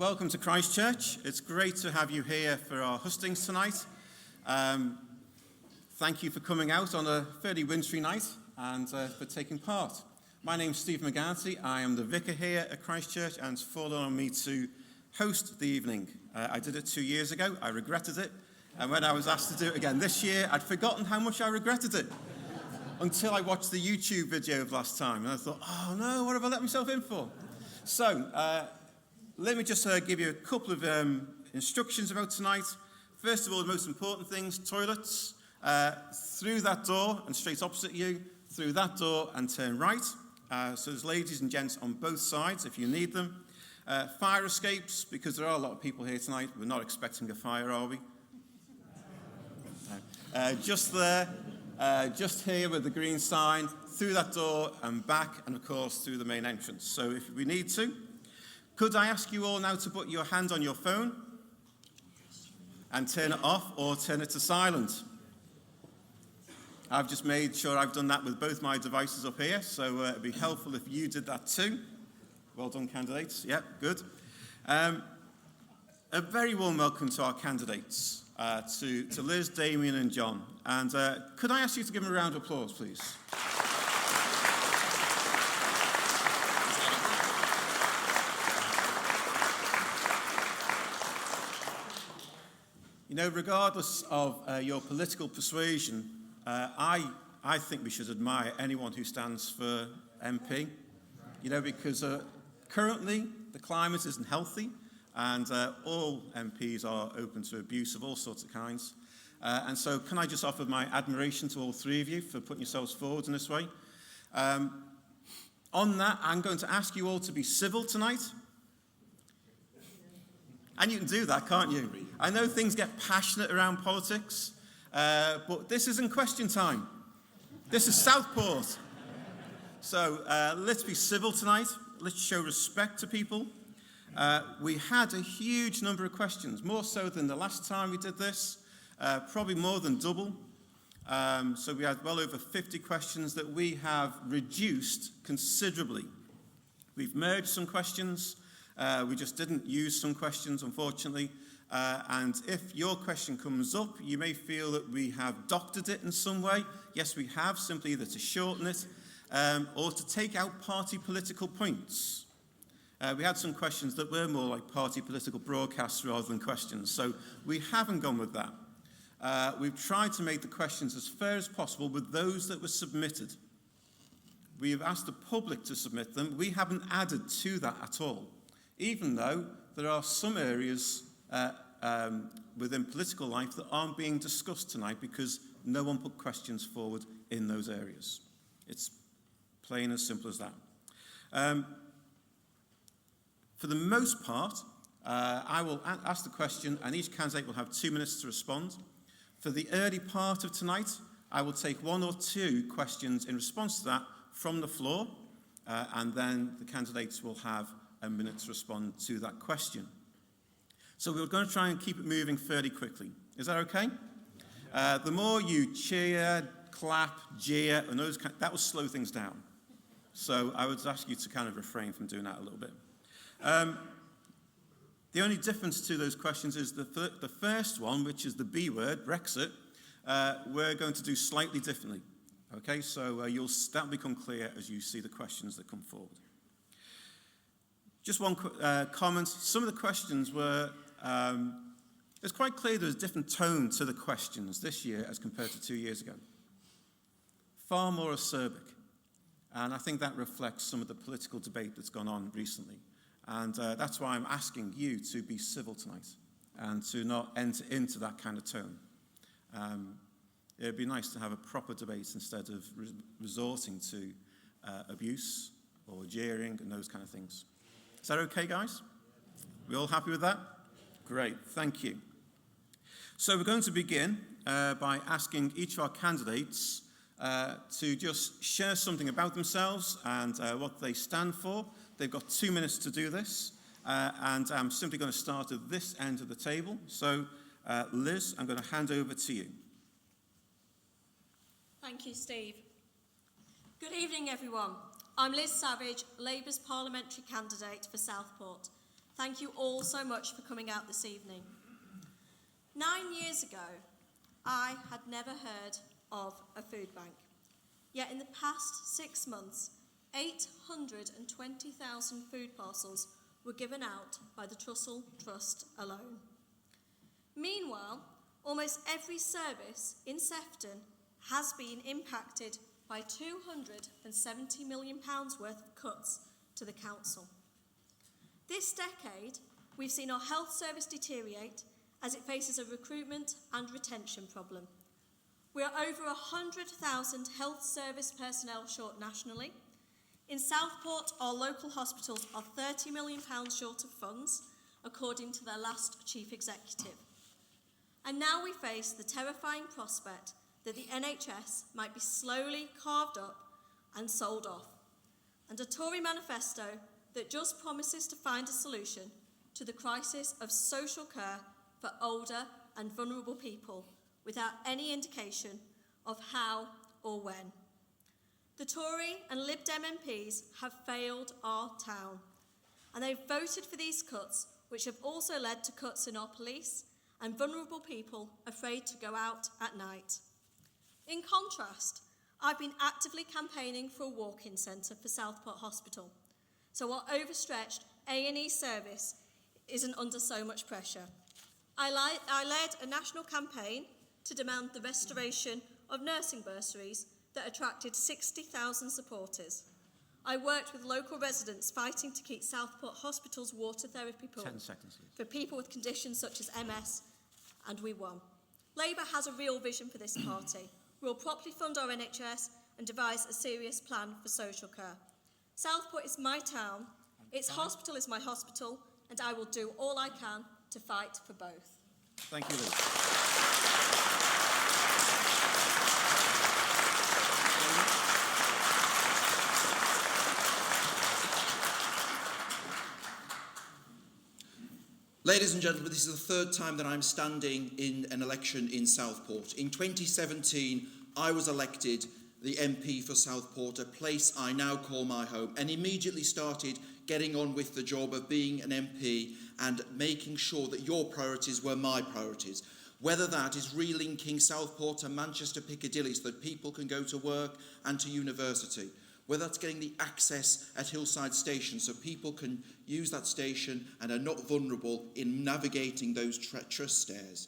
Welcome to Christchurch. It's great to have you here for our hustings tonight. Thank you for coming out on a fairly wintry night and for taking part. My name's Steve McGarty. I am the vicar here at Christchurch, and it's fallen on me to host the evening. I did it 2 years ago. I regretted it. And when I was asked to do it again this year, I'd forgotten how much I regretted it until I watched the YouTube video of last time. And I thought, oh no, what have I let myself in for? So, let me just give you a couple of instructions about tonight. First of all, the most important things, toilets. Through that door and straight opposite you, through that door and turn right. So there's ladies and gents on both sides if you need them. Fire escapes, because there are a lot of people here tonight. We're not expecting a fire, are we? Just there, just here with the green sign, through that door and back, and of course through the main entrance. So if we need to, could I ask you all now to put your hand on your phone and turn it off or turn it to silent? I've just made sure I've done that with both my devices up here, so it'd be helpful if you did that too. Well done, candidates. Yep, good. A very warm welcome to our candidates, to Liz, Damien and John. And could I ask you to give them a round of applause, please? You know, regardless of your political persuasion, I think we should admire anyone who stands for MP, you know, because currently the climate isn't healthy and all MPs are open to abuse of all sorts of kinds. And so can I just offer my admiration to all three of you for putting yourselves forward in this way. On that, I'm going to ask you all to be civil tonight. And you can do that, can't you? I know things get passionate around politics, but this isn't question time. This is Southport. So let's be civil tonight. Let's show respect to people. We had a huge number of questions, more so than the last time we did this, probably more than double. So we had well over 50 questions that we have reduced considerably. We've merged some questions. We just didn't use some questions, unfortunately. And if your question comes up, you may feel that we have doctored it in some way. Yes, we have, simply either to shorten it or to take out party political points. We had some questions that were more like party political broadcasts rather than questions, so we haven't gone with that. We've tried to make the questions as fair as possible with those that were submitted. We have asked the public to submit them. We haven't added to that at all, even though there are some areas within political life that aren't being discussed tonight because no one put questions forward in those areas. It's plain as simple as that. For the most part, I will ask the question and each candidate will have 2 minutes to respond. For the early part of tonight, I will take 1 or 2 questions in response to that from the floor, and then the candidates will have a minute to respond to that question. So we're going to try and keep it moving fairly quickly. Is that okay? The more you cheer, clap, jeer, and that will slow things down. So I would ask you to kind of refrain from doing that a little bit. The only difference to those questions is the first one, which is the B word, Brexit, we're going to do slightly differently. Okay, so that'll become clear as you see the questions that come forward. Just one comment. Some of the questions were, it's quite clear there's a different tone to the questions this year as compared to 2 years ago. Far more acerbic. And I think that reflects some of the political debate that's gone on recently. And that's why I'm asking you to be civil tonight and to not enter into that kind of tone. It'd be nice to have a proper debate instead of resorting to abuse or jeering and those kind of things. Is that okay, guys? We all happy with that? Great, thank you. So we're going to begin by asking each of our candidates to just share something about themselves and what they stand for. They've got 2 minutes to do this, and I'm simply going to start at this end of the table. So, Liz, I'm going to hand over to you. Thank you, Steve. Good evening, everyone. I'm Liz Savage, Labour's parliamentary candidate for Southport, Thank you all so much for coming out this evening. 9 years ago, I had never heard of a food bank. Yet in the past 6 months, 820,000 food parcels were given out by the Trussell Trust alone. Meanwhile, almost every service in Sefton has been impacted by £270 million worth of cuts to the council. This decade, we've seen our health service deteriorate as it faces a recruitment and retention problem. We are over 100,000 health service personnel short nationally. In Southport, our local hospitals are £30 million short of funds, according to their last chief executive. And now we face the terrifying prospect that the NHS might be slowly carved up and sold off, and a Tory manifesto that just promises to find a solution to the crisis of social care for older and vulnerable people without any indication of how or when. The Tory and Lib Dem MPs have failed our town, and they've voted for these cuts, which have also led to cuts in our police and vulnerable people afraid to go out at night. In contrast, I've been actively campaigning for a walk-in centre for Southport Hospital, so our overstretched A&E service isn't under so much pressure. I led a national campaign to demand the restoration of nursing bursaries that attracted 60,000 supporters. I worked with local residents fighting to keep Southport Hospital's water therapy pool 10 seconds. for people with conditions such as MS, and we won. Labour has a real vision for this party. We'll properly fund our NHS and devise a serious plan for social care. Southport is my town, its hospital is my hospital, and I will do all I can to fight for both. Thank you, Liz. Ladies and gentlemen, this is the third time that I'm standing in an election in Southport. In 2017, I was elected the MP for Southport, a place I now call my home, and immediately started getting on with the job of being an MP and making sure that your priorities were my priorities. Whether that is relinking Southport to Manchester Piccadilly so that people can go to work and to university, whether that's getting the access at Hillside Station so people can use that station and are not vulnerable in navigating those treacherous stairs.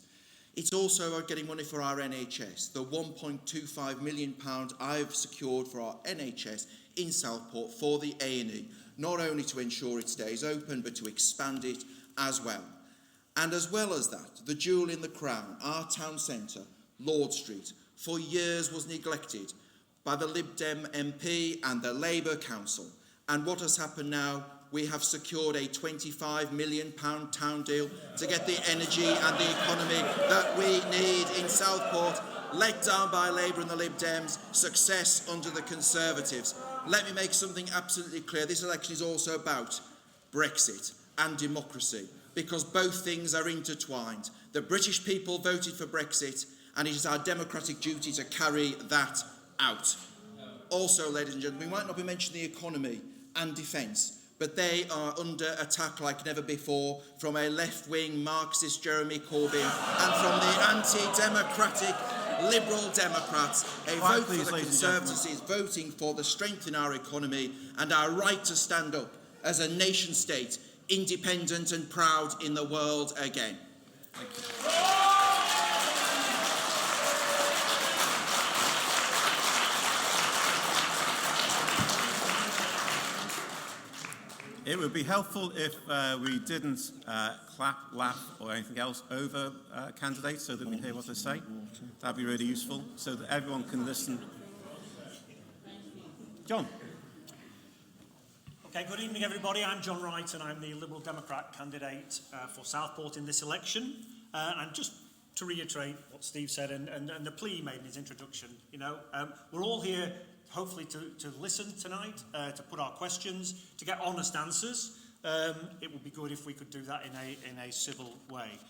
It's also about getting money for our NHS, the £1.25 million I've secured for our NHS in Southport for the A&E, not only to ensure it stays open, but to expand it as well. And as well as that, the jewel in the crown, our town centre, Lord Street, for years was neglected by the Lib Dem MP and the Labour Council. And what has happened now? We have secured a £25 million town deal to get the energy and the economy that we need in Southport, let down by Labour and the Lib Dems, success under the Conservatives. Let me make something absolutely clear. This election is also about Brexit and democracy, because both things are intertwined. The British people voted for Brexit, and it is our democratic duty to carry that out. Also, ladies and gentlemen, we might not be mentioning the economy and defence, but they are under attack like never before from a left-wing Marxist Jeremy Corbyn and from the anti-democratic Liberal Democrats. A vote for the Conservatives is voting for the strength in our economy and our right to stand up as a nation-state, independent and proud in the world again. Thank you. It would be helpful if we didn't clap, laugh or anything else over candidates so that we hear what they say. That'd be really useful so that everyone can listen. John. Okay, good evening everybody. I'm John Wright and I'm the Liberal Democrat candidate for Southport in this election. And just to reiterate what Steve said and the plea he made in his introduction, we're all here hopefully to listen tonight, to put our questions, to get honest answers. It would be good if we could do that in a civil way.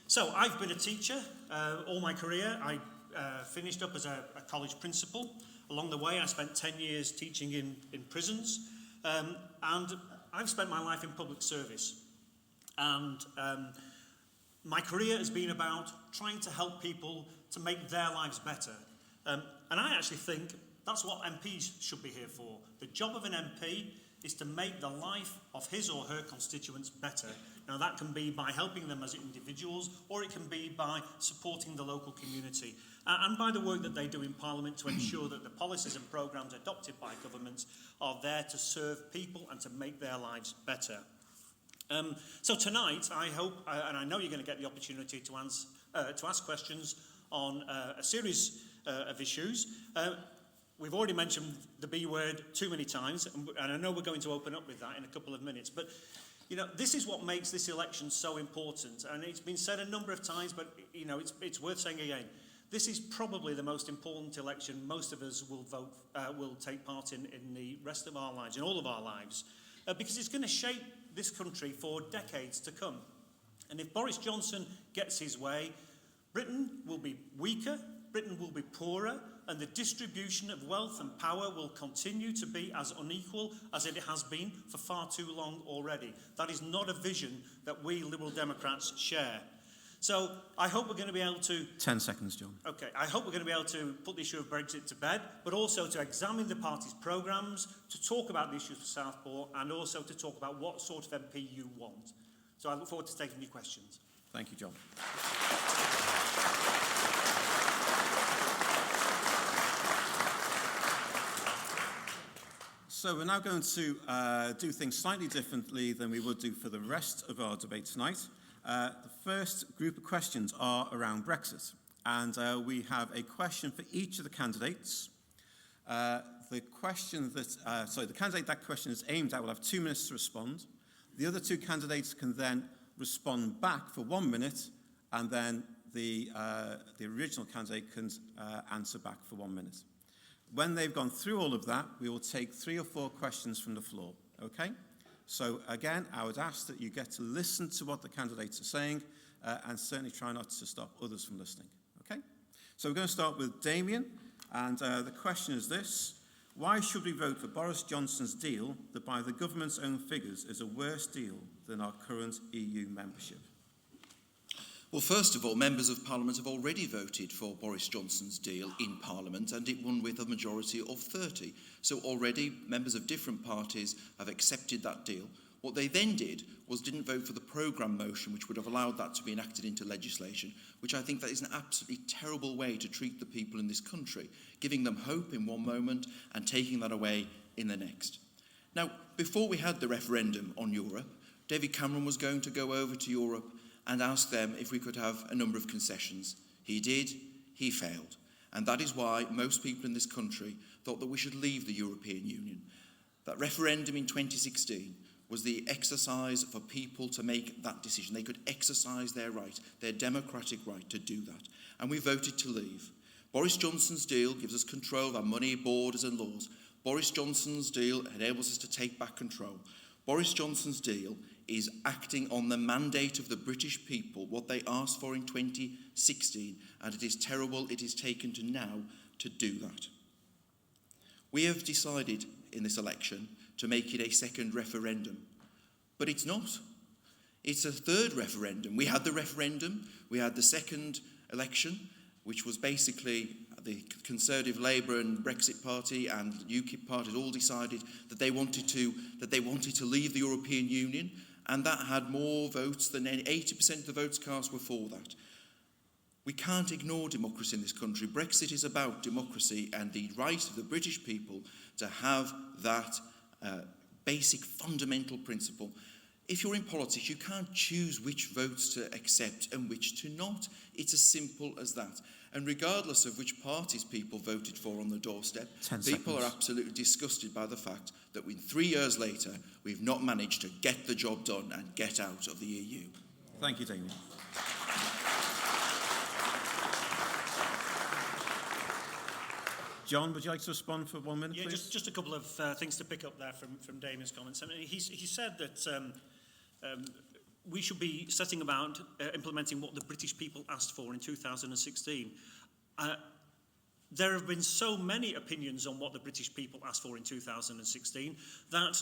So I've been a teacher all my career. I finished up as a college principal. Along the way I spent 10 years teaching in prisons, and I've spent my life in public service, and my career has been about trying to help people to make their lives better. And I actually think that's what MPs should be here for. The job of an MP is to make the life of his or her constituents better. Now, that can be by helping them as individuals, or it can be by supporting the local community, and by the work that they do in Parliament to ensure that the policies and programmes adopted by governments are there to serve people and to make their lives better. So tonight, I hope, and I know you're going to get the opportunity to ask questions on a series of issues. We've already mentioned the B word too many times, and I know we're going to open up with that in a couple of minutes, but you know, this is what makes this election so important, and it's been said a number of times, but you know, it's worth saying again. This is probably the most important election most of us will take part in the rest of our lives, in all of our lives, because it's going to shape this country for decades to come. And if Boris Johnson gets his way, Britain will be weaker, Britain will be poorer, and the distribution of wealth and power will continue to be as unequal as it has been for far too long already. That is not a vision that we Liberal Democrats share. So I hope we're going to be able to... 10 seconds, John. Okay, I hope we're going to be able to put the issue of Brexit to bed, but also to examine the party's programmes, to talk about the issues for Southport, and also to talk about what sort of MP you want. So I look forward to taking your questions. Thank you, John. So we're now going to do things slightly differently than we would do for the rest of our debate tonight. The first group of questions are around Brexit, and we have a question for each of the candidates. The candidate that question is aimed at will have 2 minutes to respond. The other two candidates can then respond back for 1 minute, and then the original candidate can answer back for 1 minute. When they've gone through all of that, we will take 3 or 4 questions from the floor, okay? So again, I would ask that you get to listen to what the candidates are saying and certainly try not to stop others from listening, okay? So we're going to start with Damien, and the question is this: why should we vote for Boris Johnson's deal that by the government's own figures is a worse deal than our current EU membership? Well, first of all, members of Parliament have already voted for Boris Johnson's deal in Parliament, and it won with a majority of 30. So already members of different parties have accepted that deal. What they then did was didn't vote for the programme motion, which would have allowed that to be enacted into legislation, which I think that is an absolutely terrible way to treat the people in this country, giving them hope in one moment and taking that away in the next. Now, before we had the referendum on Europe, David Cameron was going to go over to Europe and ask them if we could have a number of concessions. He did, he failed. And that is why most people in this country thought that we should leave the European Union. That referendum in 2016 was the exercise for people to make that decision. They could exercise their right, their democratic right to do that. And we voted to leave. Boris Johnson's deal gives us control of our money, borders and laws. Boris Johnson's deal enables us to take back control. Boris Johnson's deal is acting on the mandate of the British people, what they asked for in 2016, and it is terrible it is taken to now to do that. We have decided in this election to make it a second referendum, but it's not. It's a third referendum. We had the referendum, we had the second election, which was basically the Conservative Labour and Brexit Party and UKIP parties all decided that they wanted to leave the European Union, and that had more votes than 80% of the votes cast were for that. We can't ignore democracy in this country. Brexit is about democracy and the right of the British people to have that basic fundamental principle. If you're in politics, you can't choose which votes to accept and which to not. It's as simple as that. And regardless of which parties people voted for on the doorstep, people are absolutely disgusted by the fact that 3 years later, we've not managed to get the job done and get out of the EU. Thank you, Damien. John, would you like to respond for 1 minute, please? Just a couple of things to pick up there from Damien's comments. I mean, he said that we should be setting about implementing what the British people asked for in 2016. There have been so many opinions on what the British people asked for in 2016 that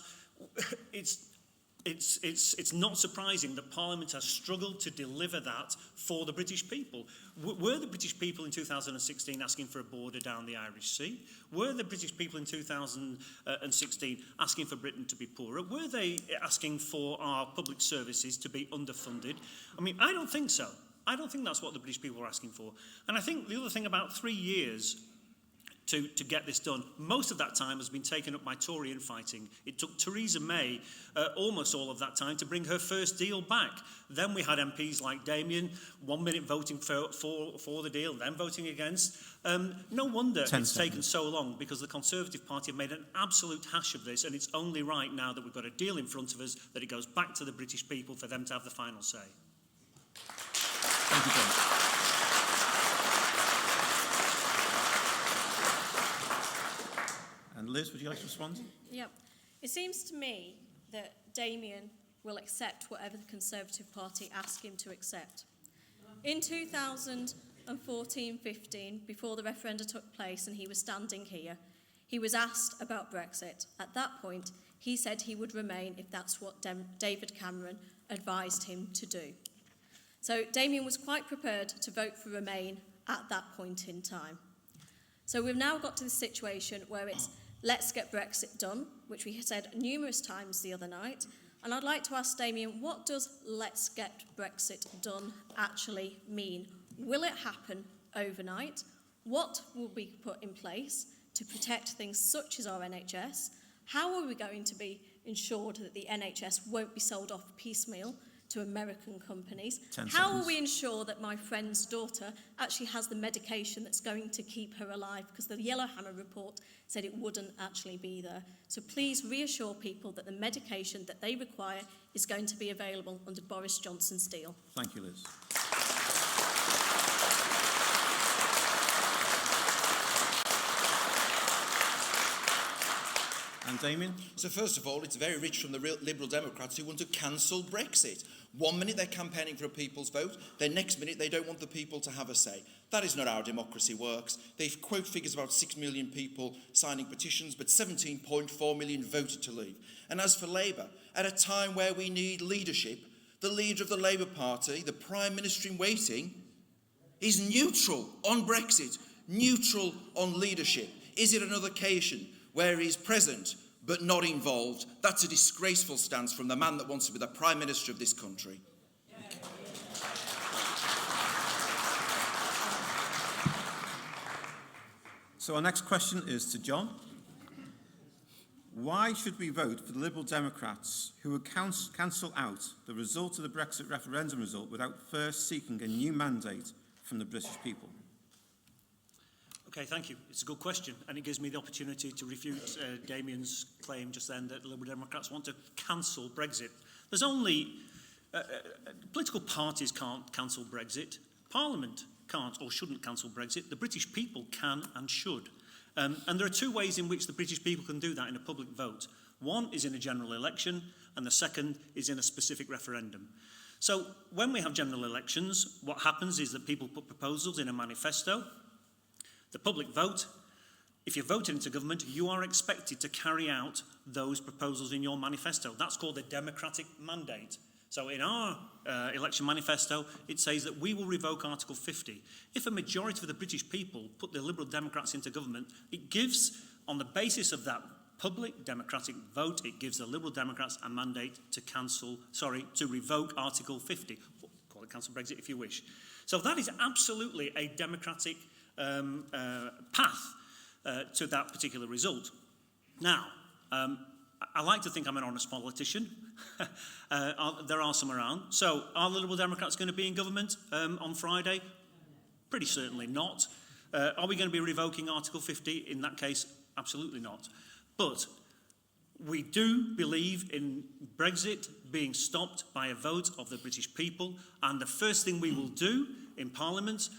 it's it's not surprising that Parliament has struggled to deliver that for the British people. Were the British people in 2016 asking for a border down the Irish Sea? Were the British people in 2016 asking for Britain to be poorer? Were they asking for our public services to be underfunded? I mean, I don't think so. I don't think that's what the British people are asking for. And I think the other thing, about 3 years to get this done, most of that time has been taken up by Tory infighting. It took Theresa May almost all of that time to bring her first deal back. Then we had MPs like Damien, 1 minute voting for the deal, then voting against. No wonder it's taken so long, because the Conservative Party have made an absolute hash of this, and it's only right now that we've got a deal in front of us that it goes back to the British people for them to have the final say. Thank you, John. And Liz, would you like to respond? Yep. It seems to me that Damien will accept whatever the Conservative Party ask him to accept. In 2014-15, before the referendum took place and he was standing here, he was asked about Brexit. At that point, he said he would remain if that's what David Cameron advised him to do. So Damien was quite prepared to vote for Remain at that point in time. So we've now got to the situation where it's let's get Brexit done, which we said numerous times the other night. And I'd like to ask Damien, what does let's get Brexit done actually mean? Will it happen overnight? What will be put in place to protect things such as our NHS? How are we going to be ensured that the NHS won't be sold off piecemeal to American companies? How will we ensure that my friend's daughter actually has the medication that's going to keep her alive? Because the Yellowhammer report said it wouldn't actually be there. So please reassure people that the medication that they require is going to be available under Boris Johnson's deal. Thank you, Liz. And Damien? So first of all, it's very rich from the Liberal Democrats who want to cancel Brexit. 1 minute they're campaigning for a people's vote, then next minute they don't want the people to have a say. That is not how democracy works. They quote figures about 6 million people signing petitions, but 17.4 million voted to leave. And as for Labour, at a time where we need leadership, the leader of the Labour Party, the Prime Minister in waiting, is neutral on Brexit, neutral on leadership. Is it another occasion where he's present but not involved? That's a disgraceful stance from the man that wants to be the Prime Minister of this country. So our next question is to John. Why should we vote for the Liberal Democrats who would cancel out the result of the Brexit referendum result without first seeking a new mandate from the British people? Okay, thank you. It's a good question, and it gives me the opportunity to refute Damien's claim just then that the Liberal Democrats want to cancel Brexit. There's only... political parties can't cancel Brexit. Parliament can't or shouldn't cancel Brexit. The British people can and should. And there are two ways in which the British people can do that in a public vote. One is in a general election, and the second is in a specific referendum. So when we have general elections, what happens is that people put proposals in a manifesto. The public vote. If you're voted into government, you are expected to carry out those proposals in your manifesto. That's called a democratic mandate. So in our election manifesto, it says that we will revoke Article 50. If a majority of the British people put the Liberal Democrats into government, it gives, on the basis of that public democratic vote, it gives the Liberal Democrats a mandate to revoke Article 50. Call it cancel Brexit if you wish. So that is absolutely a democratic path to that particular result. Now, I like to think I'm an honest politician. There are some around. So are the Liberal Democrats going to be in government on Friday? Pretty certainly not. Are we going to be revoking Article 50? In that case, absolutely not. But we do believe in Brexit being stopped by a vote of the British people, and the first thing we will do in Parliament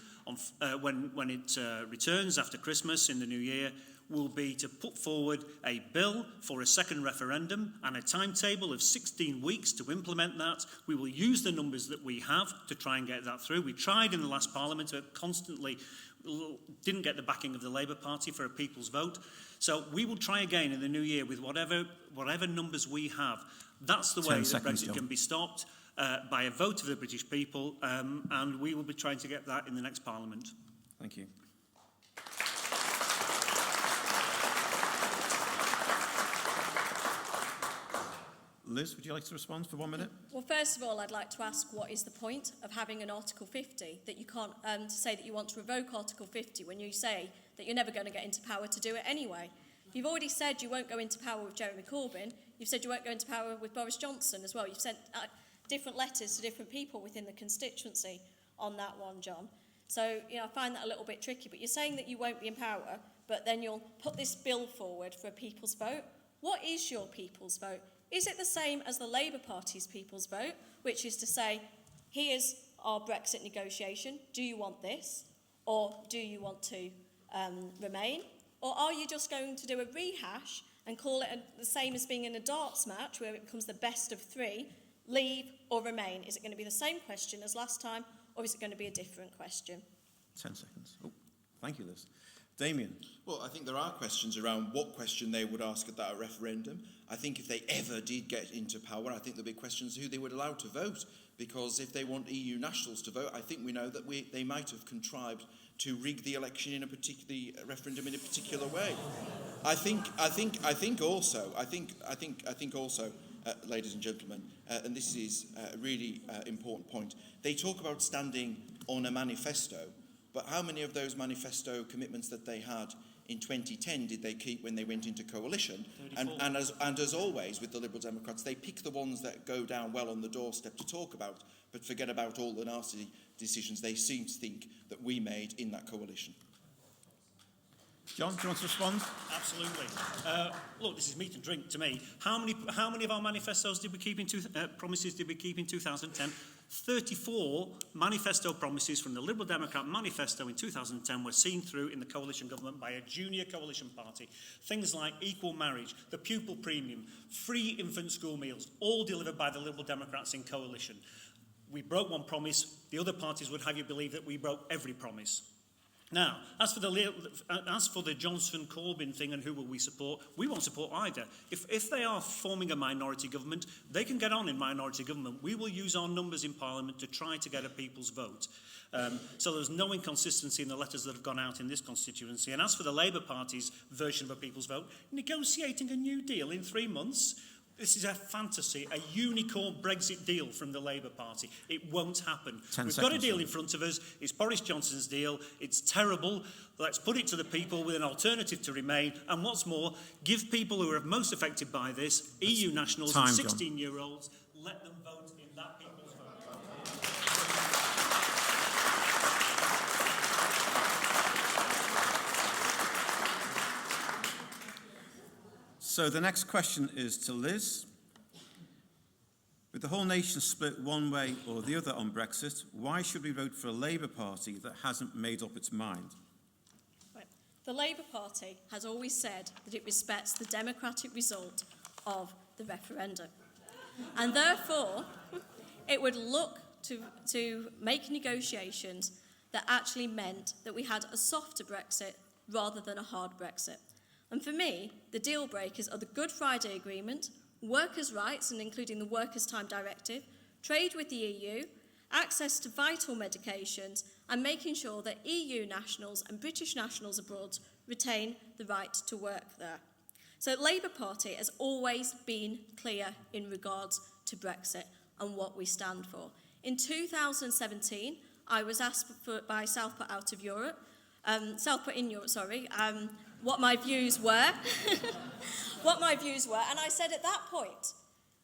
when it returns after Christmas in the new year will be to put forward a bill for a second referendum and a timetable of 16 weeks to implement that. We will use the numbers that we have to try and get that through. We tried in the last Parliament, but constantly didn't get the backing of the Labour Party for a people's vote. So we will try again in the new year with whatever numbers we have. That's the 10 way that seconds, Brexit John. can be stopped, by a vote of the British people, and we will be trying to get that in the next Parliament. Thank you. Liz, would you like to respond for 1 minute? Well, first of all, I'd like to ask, what is the point of having an Article 50 that you can't, to say that you want to revoke Article 50 when you say that you're never going to get into power to do it anyway? You've already said you won't go into power with Jeremy Corbyn. You've said you won't go into power with Boris Johnson as well. You've sent different letters to different people within the constituency on that one, John. So, I find that a little bit tricky. But you're saying that you won't be in power, but then you'll put this bill forward for a people's vote. What is your people's vote? Is it the same as the Labour Party's people's vote, which is to say, here's our Brexit negotiation, do you want this, or do you want to remain? Or are you just going to do a rehash and call it the same as being in a darts match, where it becomes the best of three, leave or remain? Is it going to be the same question as last time, or is it going to be a different question? 10 seconds. Oh, thank you, Liz. Damien. Well, I think there are questions around what question they would ask at that referendum. I think if they ever did get into power, I think there'll be questions who they would allow to vote. Because if they want EU nationals to vote, I think we know that they might have contrived to rig the election in a particular referendum in a particular way. I think also, ladies and gentlemen, and this is a really important point. They talk about standing on a manifesto. But how many of those manifesto commitments that they had in 2010 did they keep when they went into coalition? And as always with the Liberal Democrats, they pick the ones that go down well on the doorstep to talk about, but forget about all the nasty decisions they seem to think that we made in that coalition. John, do you want to respond? Absolutely. Look, this is meat and drink to me. How many of our manifestos did we keep in promises did we keep in 2010? 34 manifesto promises from the Liberal Democrat manifesto in 2010 were seen through in the coalition government by a junior coalition party. Things like equal marriage, the pupil premium, free infant school meals, all delivered by the Liberal Democrats in coalition. We broke one promise. The other parties would have you believe that we broke every promise. Now, as for the Johnson-Corbyn thing and who will we support, we won't support either. If they are forming a minority government, they can get on in minority government. We will use our numbers in Parliament to try to get a people's vote. So there's no inconsistency in the letters that have gone out in this constituency. And as for the Labour Party's version of a people's vote, negotiating a new deal in 3 months, this is a fantasy, a unicorn Brexit deal from the Labour Party. It won't happen. We've got a deal in front of us. It's Boris Johnson's deal. It's terrible. Let's put it to the people with an alternative to remain. And what's more, give people who are most affected by this, EU nationals and 16-year-olds, let them vote in that people's vote. So the next question is to Liz. With the whole nation split one way or the other on Brexit, why should we vote for a Labour Party that hasn't made up its mind? Right. The Labour Party has always said that it respects the democratic result of the referendum. And therefore, it would look to make negotiations that actually meant that we had a softer Brexit rather than a hard Brexit. And for me, the deal breakers are the Good Friday Agreement, workers' rights, and including the Workers' Time Directive, trade with the EU, access to vital medications, and making sure that EU nationals and British nationals abroad retain the right to work there. So the Labour Party has always been clear in regards to Brexit and what we stand for. In 2017, I was asked by Southport in Europe, what my views were. And I said at that point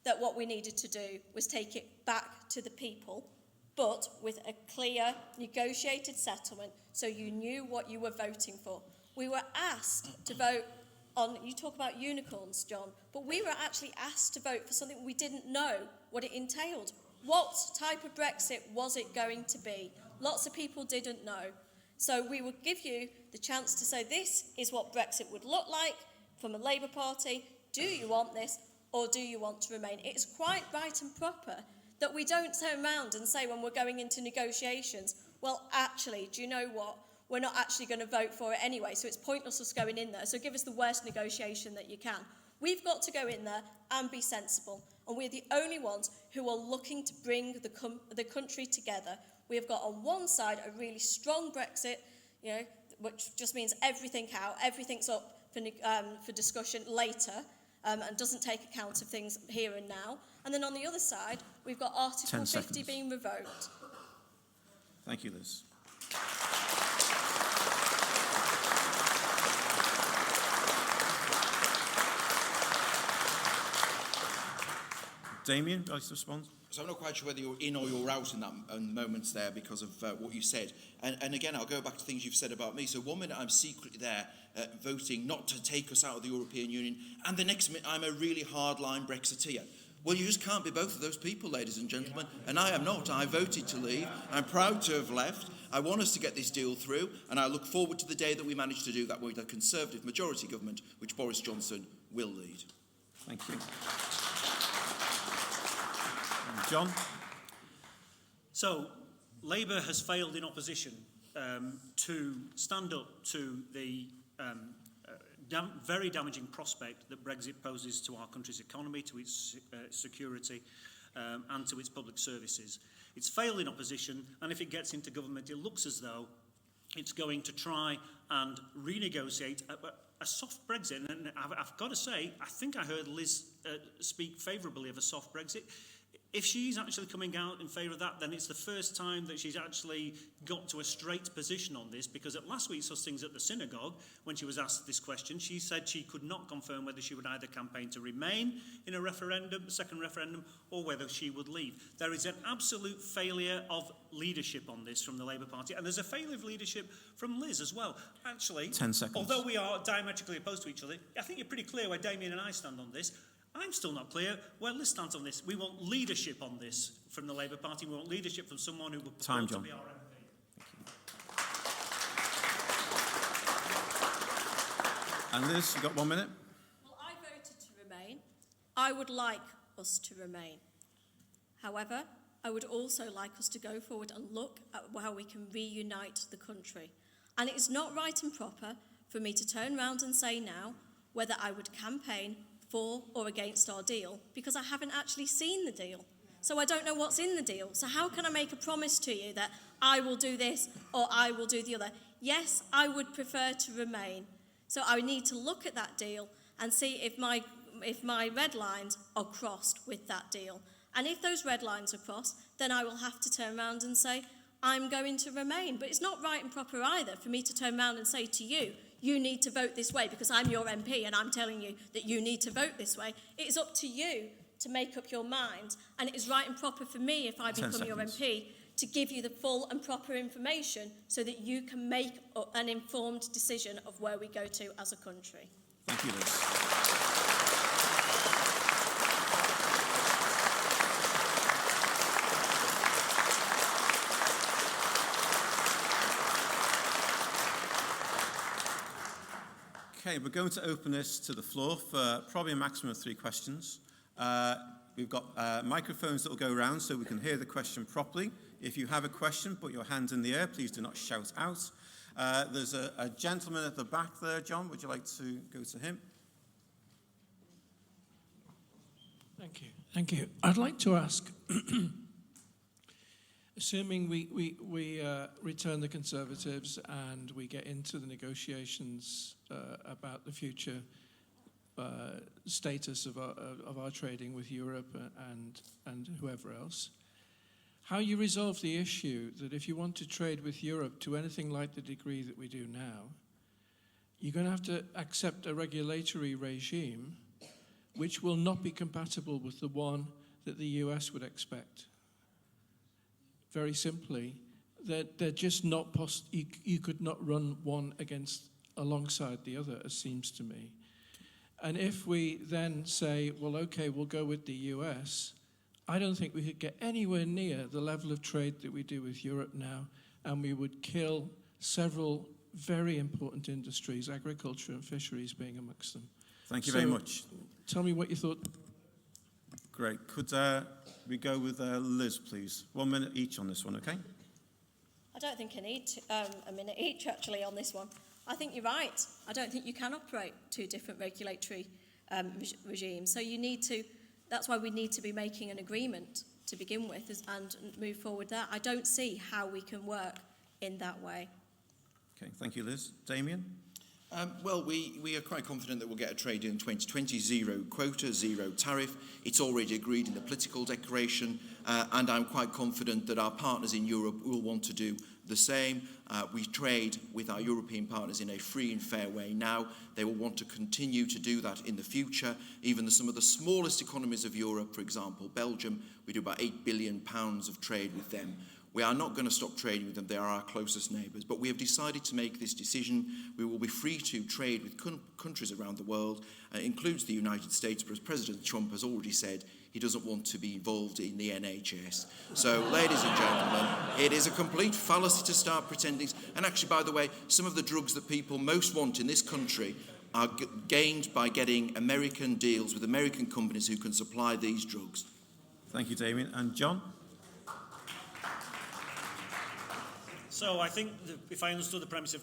that what we needed to do was take it back to the people, but with a clear negotiated settlement so you knew what you were voting for. We were asked to vote on, you talk about unicorns, John, but we were actually asked to vote for something we didn't know what it entailed. What type of Brexit was it going to be? Lots of people didn't know. So we will give you the chance to say this is what Brexit would look like from a Labour Party. Do you want this or do you want to remain? It's quite right and proper that we don't turn around and say when we're going into negotiations, well, actually, do you know what? We're not actually going to vote for it anyway, so it's pointless us going in there. So give us the worst negotiation that you can. We've got to go in there and be sensible, and we're the only ones who are looking to bring the country together. We have got on one side a really strong Brexit, which just means everything's up for discussion later, and doesn't take account of things here and now. And then on the other side, we've got Article 50 being revoked. Thank you, Liz. Damien, would you like to respond? So I'm not quite sure whether you're in or you're out in that moments there because of what you said. And again, I'll go back to things you've said about me. So one minute I'm secretly there voting not to take us out of the European Union, and the next minute I'm a really hardline Brexiteer. Well, you just can't be both of those people, ladies and gentlemen. And I am not. I voted to leave. I'm proud to have left. I want us to get this deal through, and I look forward to the day that we manage to do that with a Conservative majority government, which Boris Johnson will lead. Thank you. John? So, Labour has failed in opposition to stand up to the very damaging prospect that Brexit poses to our country's economy, to its security, and to its public services. It's failed in opposition, and if it gets into government, it looks as though it's going to try and renegotiate a soft Brexit. And I've got to say, I think I heard Liz speak favourably of a soft Brexit. If she's actually coming out in favour of that, then it's the first time that she's actually got to a straight position on this, because at last week's hustings at the synagogue, when she was asked this question, she said she could not confirm whether she would either campaign to remain in a second referendum, or whether she would leave. There is an absolute failure of leadership on this from the Labour Party, and there's a failure of leadership from Liz as well. Actually, 10 seconds. Although we are diametrically opposed to each other, I think you're pretty clear where Damien and I stand on this. I'm still not clear where Liz stands on this. We want leadership on this from the Labour Party. We want leadership from someone who would Time, John. to be our MP. And Liz, you've got 1 minute. Well, I voted to remain. I would like us to remain. However, I would also like us to go forward and look at how we can reunite the country. And it is not right and proper for me to turn round and say now whether I would campaign for or against our deal, because I haven't actually seen the deal. So I don't know what's in the deal. So how can I make a promise to you that I will do this or I will do the other? Yes, I would prefer to remain. So I need to look at that deal and see if my red lines are crossed with that deal. And if those red lines are crossed, then I will have to turn around and say, I'm going to remain. But it's not right and proper either for me to turn around and say to you, you need to vote this way because I'm your MP and I'm telling you that you need to vote this way. It is up to you to make up your mind, and it is right and proper for me, if I become your MP, to give you the full and proper information so that you can make an informed decision of where we go to as a country. Thank you, Liz. Okay, we're going to open this to the floor for probably a maximum of 3 questions. We've got microphones that will go around so we can hear the question properly. If you have a question, put your hand in the air. Please do not shout out. There's a gentleman at the back there. John, would you like to go to him? Thank you. Thank you. I'd like to ask, assuming we return the Conservatives and we get into the negotiations about the future status of our trading with Europe and whoever else, how you resolve the issue that if you want to trade with Europe to anything like the degree that we do now, you're going to have to accept a regulatory regime which will not be compatible with the one that the US would expect. Very simply, they're just not you could not run one alongside the other, it seems to me. And if we then say, well, okay, we'll go with the US, I don't think we could get anywhere near the level of trade that we do with Europe now, and we would kill several very important industries, agriculture and fisheries being amongst them. Thank you very much. Tell me what you thought. Great. Could we go with Liz, please? 1 minute each on this one, okay? I don't think I need a minute each, actually, on this one. I think you're right. I don't think you can operate 2 different regulatory regime. So that's why we need to be making an agreement to begin with and move forward there. I don't see how we can work in that way. Okay, thank you, Liz. Damien? Well, we are quite confident that we'll get a trade deal in 2020, zero quota, zero tariff. It's already agreed in the political declaration, and I'm quite confident that our partners in Europe will want to do the same. We trade with our European partners in a free and fair way now. They will want to continue to do that in the future. Even some of the smallest economies of Europe, for example, Belgium, we do about £8 billion of trade with them. We are not going to stop trading with them. They are our closest neighbours. But we have decided to make this decision. We will be free to trade with countries around the world. It includes the United States, but as President Trump has already said, he doesn't want to be involved in the NHS. So, ladies and gentlemen, it is a complete fallacy to start pretending. And actually, by the way, some of the drugs that people most want in this country are gained by getting American deals with American companies who can supply these drugs. Thank you, Damien. And John? So I think, if I understood the premise of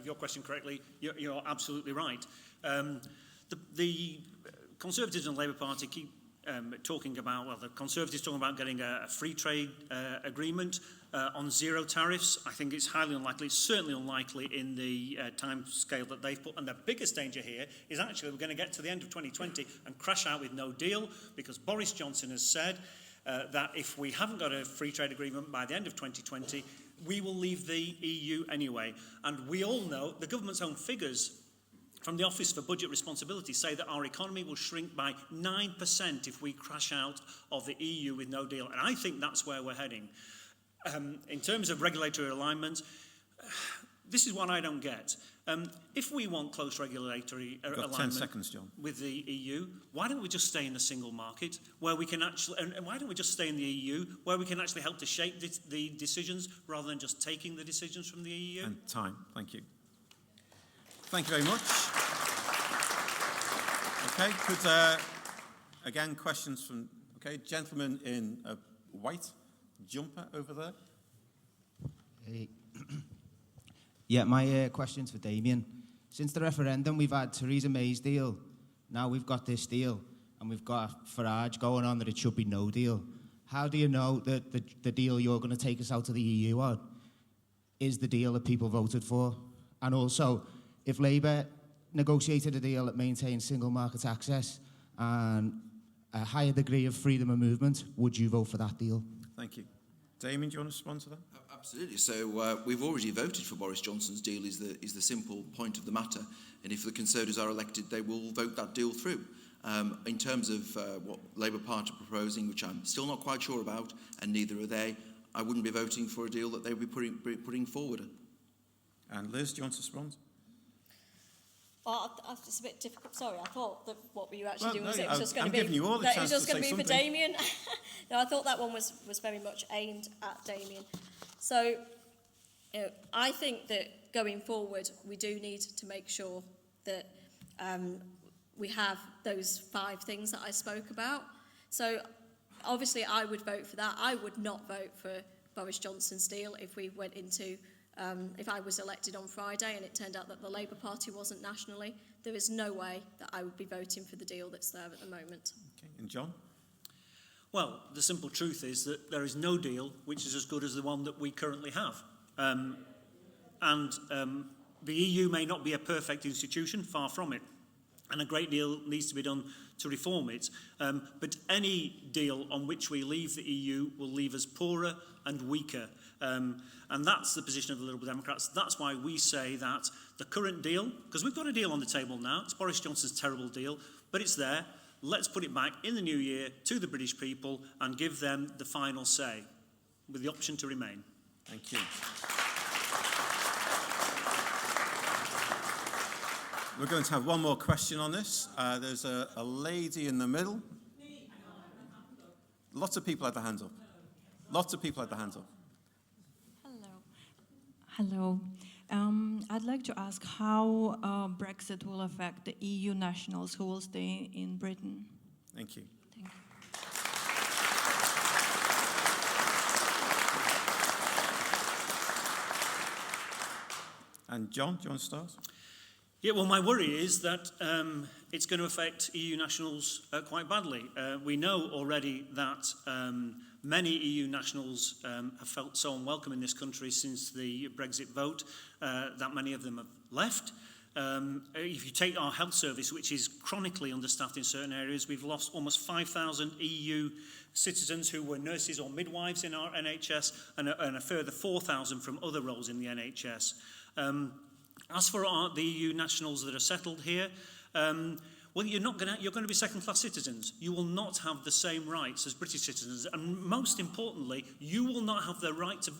your question correctly, you're absolutely right. The Conservatives and Labour Party keep talking about, well, the Conservatives talking about getting a free trade agreement on zero tariffs. I think it's highly unlikely. It's certainly unlikely in the time scale that they've put. And the biggest danger here is actually we're going to get to the end of 2020 and crash out with no deal, because Boris Johnson has said that if we haven't got a free trade agreement by the end of 2020, we will leave the EU anyway. And we all know the government's own figures from the Office for Budget Responsibility say that our economy will shrink by 9% if we crash out of the EU with no deal. And I think that's where we're heading. In terms of regulatory alignment, this is what I don't get. If we want close regulatory alignment 10 seconds, John. with the EU, why don't we just stay in the single market where we can actually, and why don't we just stay in the EU where we can actually help to shape the decisions rather than just taking the decisions from the EU? And time. Thank you. Thank you very much. Okay, could, again, questions from, okay, gentleman in a white jumper over there. Hey. Yeah, my question's for Damien. Since the referendum, we've had Theresa May's deal. Now we've got this deal, and we've got Farage going on that it should be no deal. How do you know that the deal you're going to take us out of the EU on is the deal that people voted for? And also, if Labour negotiated a deal that maintains single market access and a higher degree of freedom of movement, would you vote for that deal? Thank you. Damien, do you want to respond to that? Absolutely. So we've already voted for Boris Johnson's deal is the simple point of the matter. And if the Conservatives are elected, they will vote that deal through. In terms of what Labour Party are proposing, which I'm still not quite sure about, and neither are they, I wouldn't be voting for a deal that they would be putting forward. And Liz, do you want to respond? Well, it's a bit difficult. Sorry, I thought that what were you actually doing? No, It was just going I'm to be. giving you all the that chance it was just to going say to be for something. Damien. No, I thought that one was very much aimed at Damien. So, I think that going forward, we do need to make sure that we have those 5 things that I spoke about. So, obviously, I would vote for that. I would not vote for Boris Johnson's deal if we went into. If I was elected on Friday and it turned out that the Labour Party wasn't nationally, there is no way that I would be voting for the deal that's there at the moment. Okay, and John? Well, the simple truth is that there is no deal which is as good as the one that we currently have. The EU may not be a perfect institution, far from it, and a great deal needs to be done to reform it. But any deal on which we leave the EU will leave us poorer and weaker. And that's the position of the Liberal Democrats. That's why we say that the current deal, because we've got a deal on the table now, it's Boris Johnson's terrible deal, but it's there. Let's put it back in the new year to the British people and give them the final say, with the option to remain. Thank you. We're going to have one more question on this. There's a lady in the middle. Lots of people had their hands up. Lots of people had their hands up. Hello. I'd like to ask how Brexit will affect the EU nationals who will stay in Britain. Thank you. Thank you. And John, do you want to start? Yeah, well, my worry is that it's going to affect EU nationals quite badly. We know already that many EU nationals have felt so unwelcome in this country since the Brexit vote that many of them have left. If you take our health service, which is chronically understaffed in certain areas, we've lost almost 5,000 EU citizens who were nurses or midwives in our NHS, and a further 4,000 from other roles in the NHS. As for the EU nationals that are settled here, well, you're going to be second-class citizens. You will not have the same rights as British citizens, and most importantly, you will not have the right to.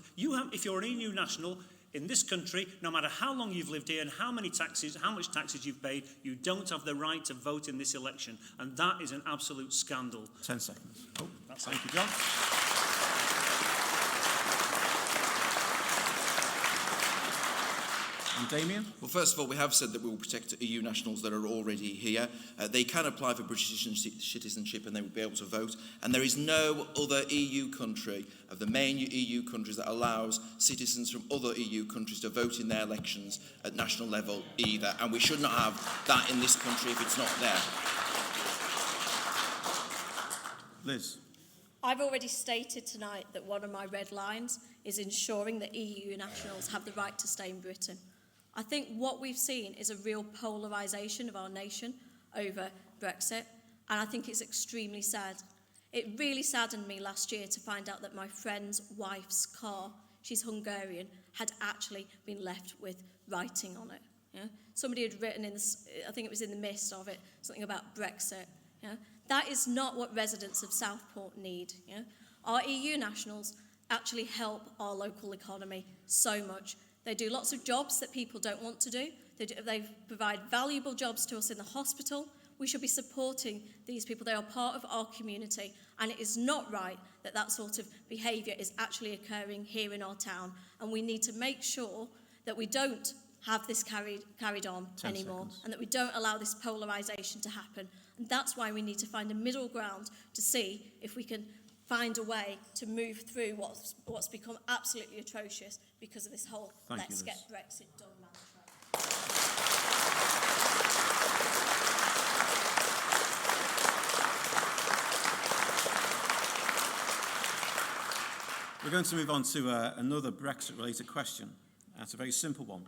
If you're an EU national in this country, no matter how long you've lived here and how much taxes you've paid, you don't have the right to vote in this election, and that is an absolute scandal. 10 seconds. Oh, That's thank you, John. And Damien? Well, first of all, we have said that we will protect EU nationals that are already here. They can apply for British citizenship and they will be able to vote. And there is no other EU country of the main EU countries that allows citizens from other EU countries to vote in their elections at national level either. And we should not have that in this country if it's not there. Liz? I've already stated tonight that one of my red lines is ensuring that EU nationals have the right to stay in Britain. I think what we've seen is a real polarisation of our nation over Brexit, and I think it's extremely sad. It really saddened me last year to find out that my friend's wife's car, she's Hungarian, had actually been left with writing on it. Yeah? Somebody had written in, I think it was in the midst of it, something about Brexit. Yeah? That is not what residents of Southport need. Yeah? Our EU nationals actually help our local economy so much. They do lots of jobs that people don't want to do. They provide valuable jobs to us in the hospital. We should be supporting these people. They are part of our community, and it is not right that that sort of behaviour is actually occurring here in our town, and we need to make sure that we don't have this carried on anymore, and that we don't allow this polarisation to happen. And that's why we need to find a middle ground to see if we can find a way to move through what's become absolutely atrocious because of this whole let's get Brexit done mantra. We're going to move on to another Brexit-related question. That's a very simple one.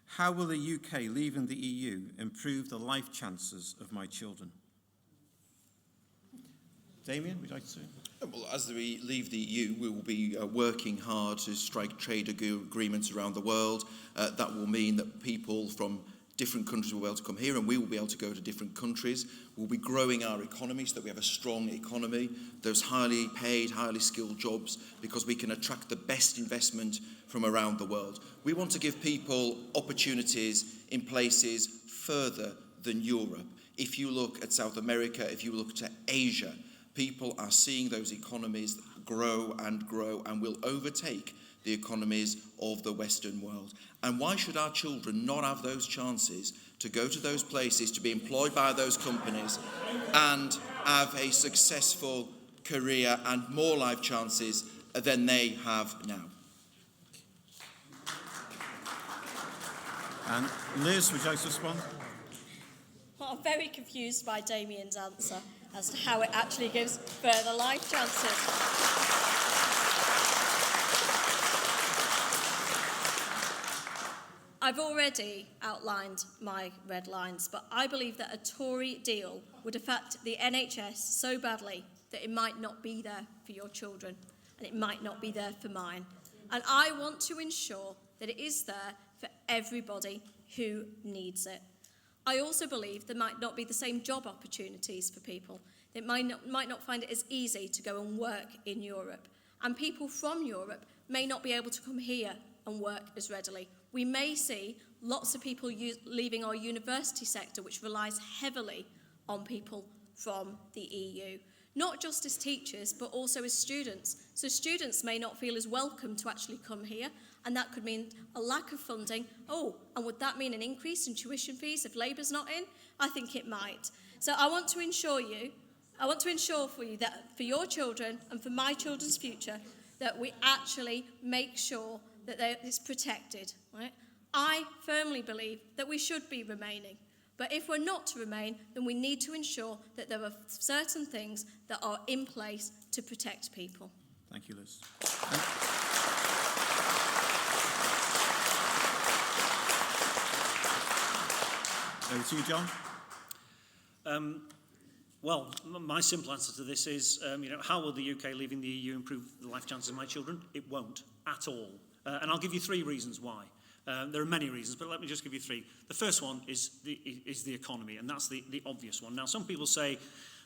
How will the UK leaving the EU improve the life chances of my children? Damien, would you like to? Well, as we leave the EU, we will be working hard to strike trade agreements around the world. That will mean that people from different countries will be able to come here, and we will be able to go to different countries. We'll be growing our economy so that we have a strong economy, those highly paid, highly skilled jobs, because we can attract the best investment from around the world. We want to give people opportunities in places further than Europe. If you look at South America, if you look to Asia, people are seeing those economies grow and will overtake the economies of the Western world. And why should our children not have those chances to go to those places, to be employed by those companies and have a successful career and more life chances than they have now? And Liz, would you like to respond? Well, I'm very confused by Damien's answer as to how it actually gives further life chances. I've already outlined my red lines, but I believe that a Tory deal would affect the NHS so badly that it might not be there for your children, and it might not be there for mine. And I want to ensure that it is there for everybody who needs it. I also believe there might not be the same job opportunities for people. They might not find it as easy to go and work in Europe. And people from Europe may not be able to come here and work as readily. We may see lots of people leaving our university sector, which relies heavily on people from the EU. Not just as teachers, but also as students. So students may not feel as welcome to actually come here, and that could mean a lack of funding. Oh, and would that mean an increase in tuition fees if Labour's not in? I think it might. So I want to ensure for you that for your children and for my children's future, that we actually make sure that it's protected, right? I firmly believe that we should be remaining. But if we're not to remain, then we need to ensure that there are certain things that are in place to protect people. Thank you, Liz. Over to you, John. Well, my simple answer to this is, how will the UK leaving the EU improve the life chances of my children? It won't, at all. And I'll give you 3 reasons why. There are many reasons, but let me just give you 3. The first one is the economy, and that's the obvious one. Now, some people say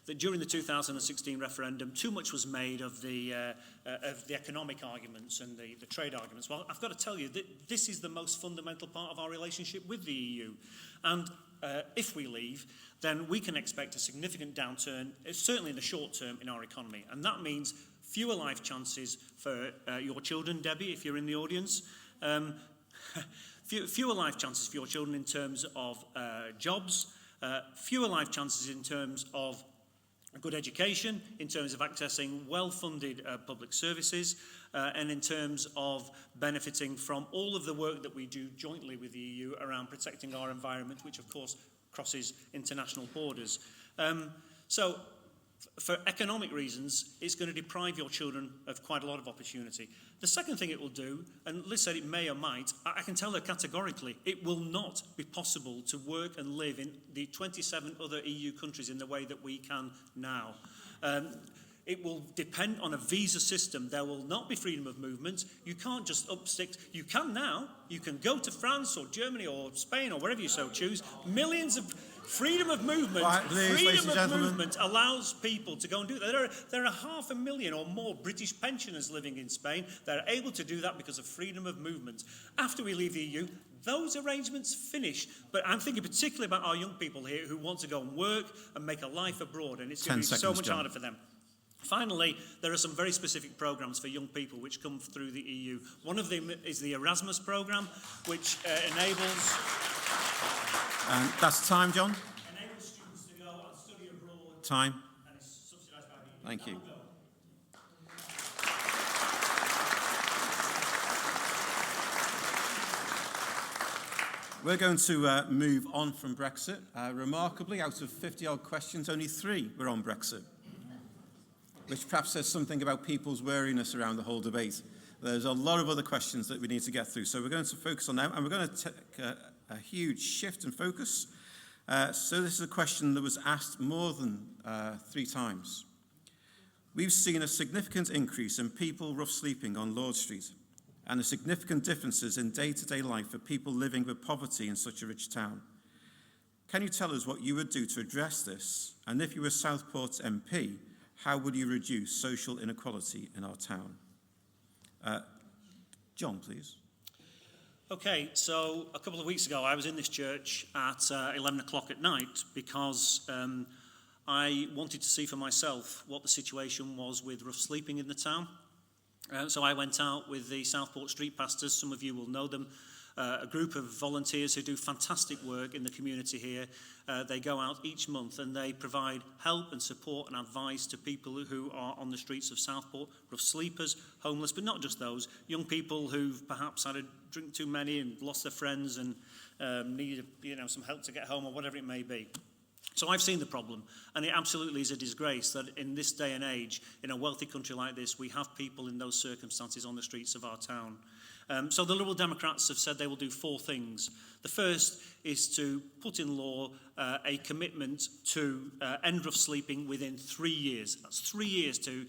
that during the 2016 referendum, too much was made of the economic arguments and the trade arguments. Well, I've got to tell you that this is the most fundamental part of our relationship with the EU. And if we leave, then we can expect a significant downturn, certainly in the short term, in our economy. And that means fewer life chances for your children, Debbie, if you're in the audience. Fewer life chances for your children in terms of jobs, fewer life chances in terms of good education, in terms of accessing well-funded public services, and in terms of benefiting from all of the work that we do jointly with the EU around protecting our environment, which of course crosses international borders. So for economic reasons, it's going to deprive your children of quite a lot of opportunity. The second thing it will do, and Liz said it may or might, I can tell her categorically, it will not be possible to work and live in the 27 other EU countries in the way that we can now. It will depend on a visa system. There will not be freedom of movement. You can't just upstick. You can now. You can go to France or Germany or Spain or wherever you so choose. Millions of freedom of movement. Right, please, freedom of movement allows people to go and do that. There are 500,000 or more British pensioners living in Spain. They're able to do that because of freedom of movement. After we leave the EU, those arrangements finish. But I'm thinking particularly about our young people here who want to go and work and make a life abroad, and it's going to be so much harder for them. Finally, there are some very specific programmes for young people which come through the EU. One of them is the Erasmus programme, which enables... And that's time, John. Enables students to go and study abroad. Time. And it's subsidised by the EU. Thank you. We're going to move on from Brexit. Remarkably, out of 50-odd questions, only 3 were on Brexit, which perhaps says something about people's wariness around the whole debate. There's a lot of other questions that we need to get through, so we're going to focus on them, and we're going to take a huge shift in focus. So this is a question that was asked more than 3 times. We've seen a significant increase in people rough sleeping on Lord Street, and the significant differences in day-to-day life for people living with poverty in such a rich town. Can you tell us what you would do to address this? And if you were Southport's MP, how would you reduce social inequality in our town? John, please. Okay, so a couple of weeks ago I was in this church at 11 o'clock at night because I wanted to see for myself what the situation was with rough sleeping in the town. So I went out with the Southport street pastors, some of you will know them, a group of volunteers who do fantastic work in the community here. They go out each month and they provide help and support and advice to people who are on the streets of Southport, rough sleepers, homeless, but not just those, young people who've perhaps had a drink too many and lost their friends and needed some help to get home or whatever it may be. So I've seen the problem, and it absolutely is a disgrace that in this day and age, in a wealthy country like this, we have people in those circumstances on the streets of our town. So the Liberal Democrats have said they will do 4 things. The first is to put in law a commitment to end rough sleeping within 3 years. That's 3 years to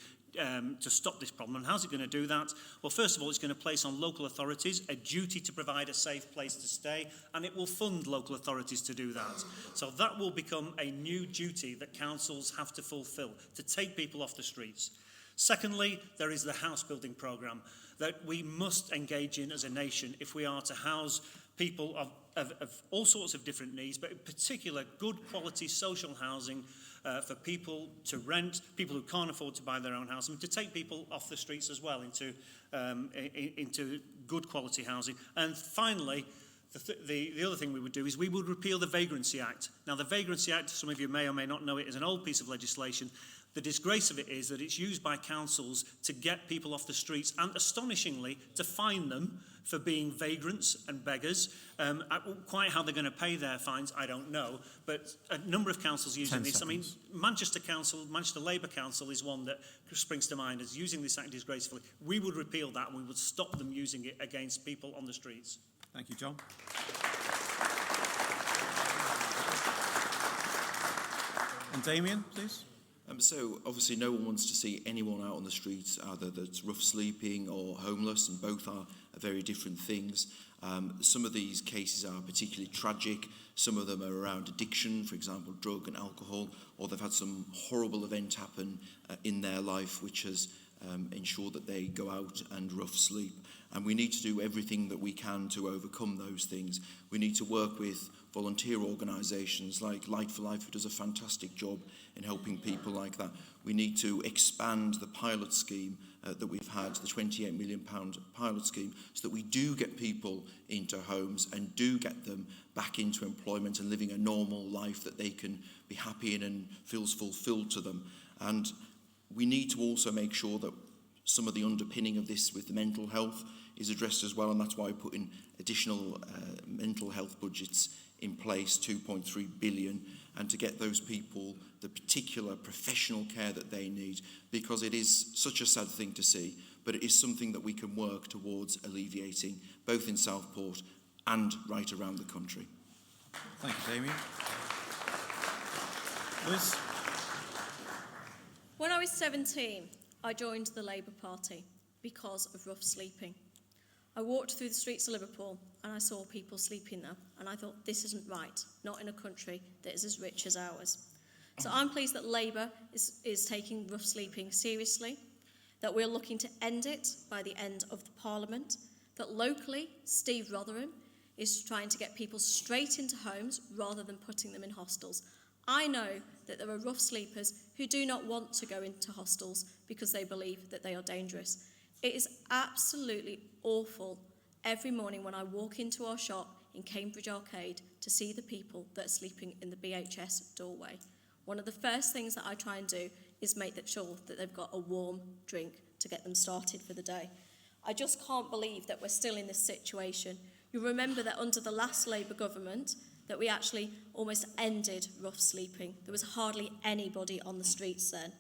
stop this problem. And how's it going to do that? Well, first of all, it's going to place on local authorities a duty to provide a safe place to stay, and it will fund local authorities to do that. So that will become a new duty that councils have to fulfil, to take people off the streets. Secondly, there is the house building programme that we must engage in as a nation if we are to house people of all sorts of different needs, but in particular good quality social housing for people to rent, people who can't afford to buy their own house, and to take people off the streets as well into good quality housing. And finally, the other thing we would do is we would repeal the Vagrancy Act. Now, the Vagrancy Act, some of you may or may not know it, is an old piece of legislation The disgrace of it is that it's used by councils to get people off the streets and, astonishingly, to fine them for being vagrants and beggars. Quite how they're going to pay their fines, I don't know. But a number of councils using this. I mean, Manchester Labour Council is one that springs to mind as using this act disgracefully. We would repeal that and we would stop them using it against people on the streets. Thank you, John. And Damien, please. So obviously no one wants to see anyone out on the streets, either that's rough sleeping or homeless, and both are very different things. Some of these cases are particularly tragic. Some of them are around addiction, for example, drug and alcohol, or they've had some horrible event happen in their life which has ensured that they go out and rough sleep. And we need to do everything that we can to overcome those things. We need to work with volunteer organisations like Light for Life, who does a fantastic job in helping people like that. We need to expand the pilot scheme that we've had, the £28 million pilot scheme, so that we do get people into homes and do get them back into employment and living a normal life that they can be happy in and feels fulfilled to them. And we need to also make sure that some of the underpinning of this with the mental health is addressed as well, and that's why we put in additional mental health budgets in place, 2.3 billion, and to get those people the particular professional care that they need, because it is such a sad thing to see, but it is something that we can work towards alleviating, both in Southport and right around the country. Thank you, Damien. Liz? When I was 17, I joined the Labour Party because of rough sleeping. I walked through the streets of Liverpool and I saw people sleeping there, and I thought, this isn't right, not in a country that is as rich as ours. So I'm pleased that Labour is taking rough sleeping seriously, that we're looking to end it by the end of the Parliament, that locally Steve Rotherham is trying to get people straight into homes rather than putting them in hostels. I know that there are rough sleepers who do not want to go into hostels because they believe that they are dangerous. It is absolutely awful every morning when I walk into our shop in Cambridge Arcade to see the people that are sleeping in the BHS doorway. One of the first things that I try and do is make sure that they've got a warm drink to get them started for the day. I just can't believe that we're still in this situation. You remember that under the last Labour government that we actually almost ended rough sleeping. There was hardly anybody on the streets then.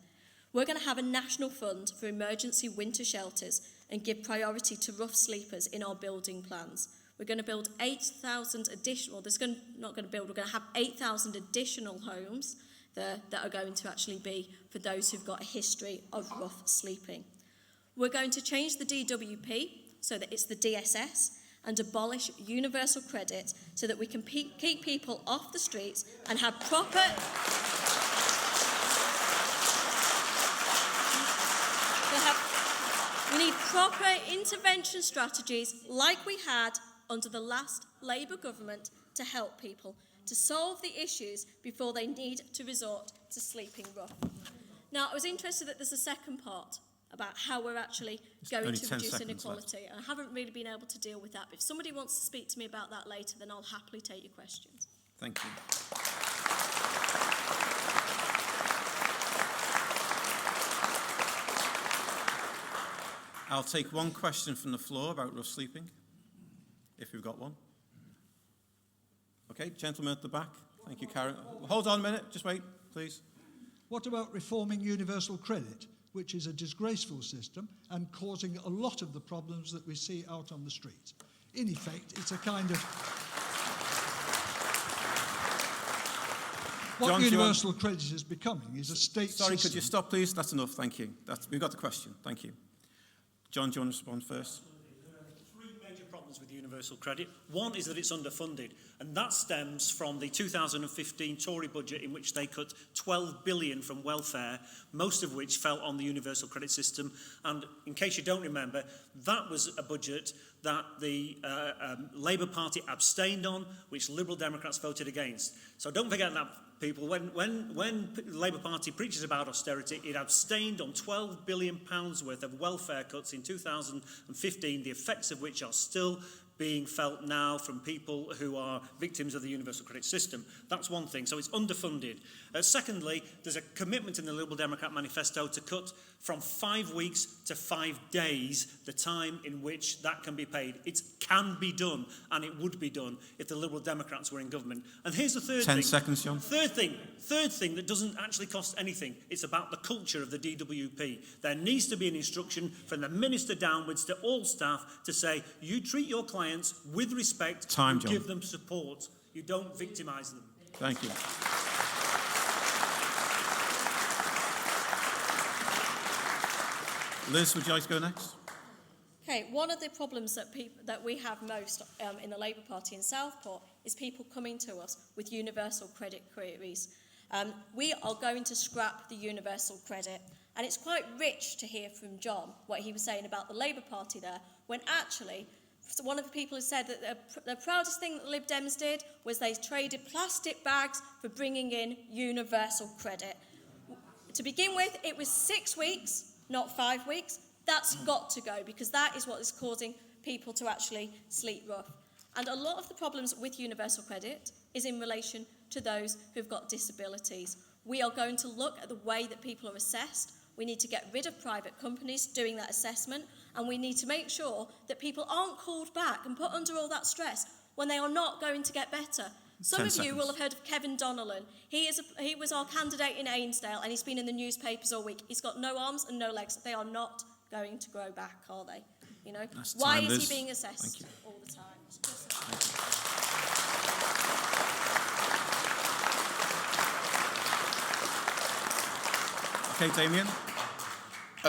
We're going to have a national fund for emergency winter shelters and give priority to rough sleepers in our building plans. We're going to build 8,000 additional, we're going to have 8,000 additional homes there that are going to actually be for those who've got a history of rough sleeping. We're going to change the DWP so that it's the DSS and abolish universal credit so that we can keep people off the streets and have proper... We need proper intervention strategies like we had under the last Labour government to help people, to solve the issues before they need to resort to sleeping rough. Now, I was interested that there's a second part about how we're actually going to reduce inequality. And I haven't really been able to deal with that. But if somebody wants to speak to me about that later, then I'll happily take your questions. Thank you. I'll take one question from the floor about rough sleeping, if we've got one. Okay, gentleman at the back. Thank you, Karen. Hold on a minute. Just wait, please. What about reforming universal credit, which is a disgraceful system and causing a lot of the problems that we see out on the street? In effect, it's a kind of... What John, universal credit is becoming is a state Sorry, system. could you stop, please? That's enough, thank you. We've got the question, thank you. John, do you want to respond first? There are three major problems with universal credit. One is that it's underfunded, and that stems from the 2015 Tory budget in which they cut 12 billion from welfare, most of which fell on the universal credit system. And in case you don't remember, that was a budget that the Labour Party abstained on, which Liberal Democrats voted against. So don't forget that, people. When the Labour Party preaches about austerity, it abstained on £12 billion worth of welfare cuts in 2015, the effects of which are still being felt now from people who are victims of the universal credit system. That's one thing. So it's underfunded. Secondly, there's a commitment in the Liberal Democrat manifesto to cut from 5 weeks to 5 days the time in which that can be paid. It can be done, and it would be done if the Liberal Democrats were in government. And here's the third thing. 10 seconds, John. Third thing that doesn't actually cost anything. It's about the culture of the DWP. There needs to be an instruction from the minister downwards to all staff to say, you treat your clients with respect, Time, you John. give them support, you don't victimise them. Thank you. Liz, would you like to go next? Okay, one of the problems that we have most in the Labour Party in Southport is people coming to us with universal credit queries. We are going to scrap the universal credit, and it's quite rich to hear from John what he was saying about the Labour Party there, when actually one of the people who said that the proudest thing that the Lib Dems did was they traded plastic bags for bringing in universal credit. To begin with, it was 6 weeks, not 5 weeks. That's got to go, because that is what is causing people to actually sleep rough. And a lot of the problems with universal credit is in relation to those who've got disabilities. We are going to look at the way that people are assessed. We need to get rid of private companies doing that assessment, and we need to make sure that people aren't called back and put under all that stress when they are not going to get better. Some of you will have heard of Kevin Donnellan. He was our candidate in Ainsdale, and he's been in the newspapers all week. He's got no arms and no legs. They are not going to grow back, are they? You know, why is he being assessed all the time? Okay, Damien.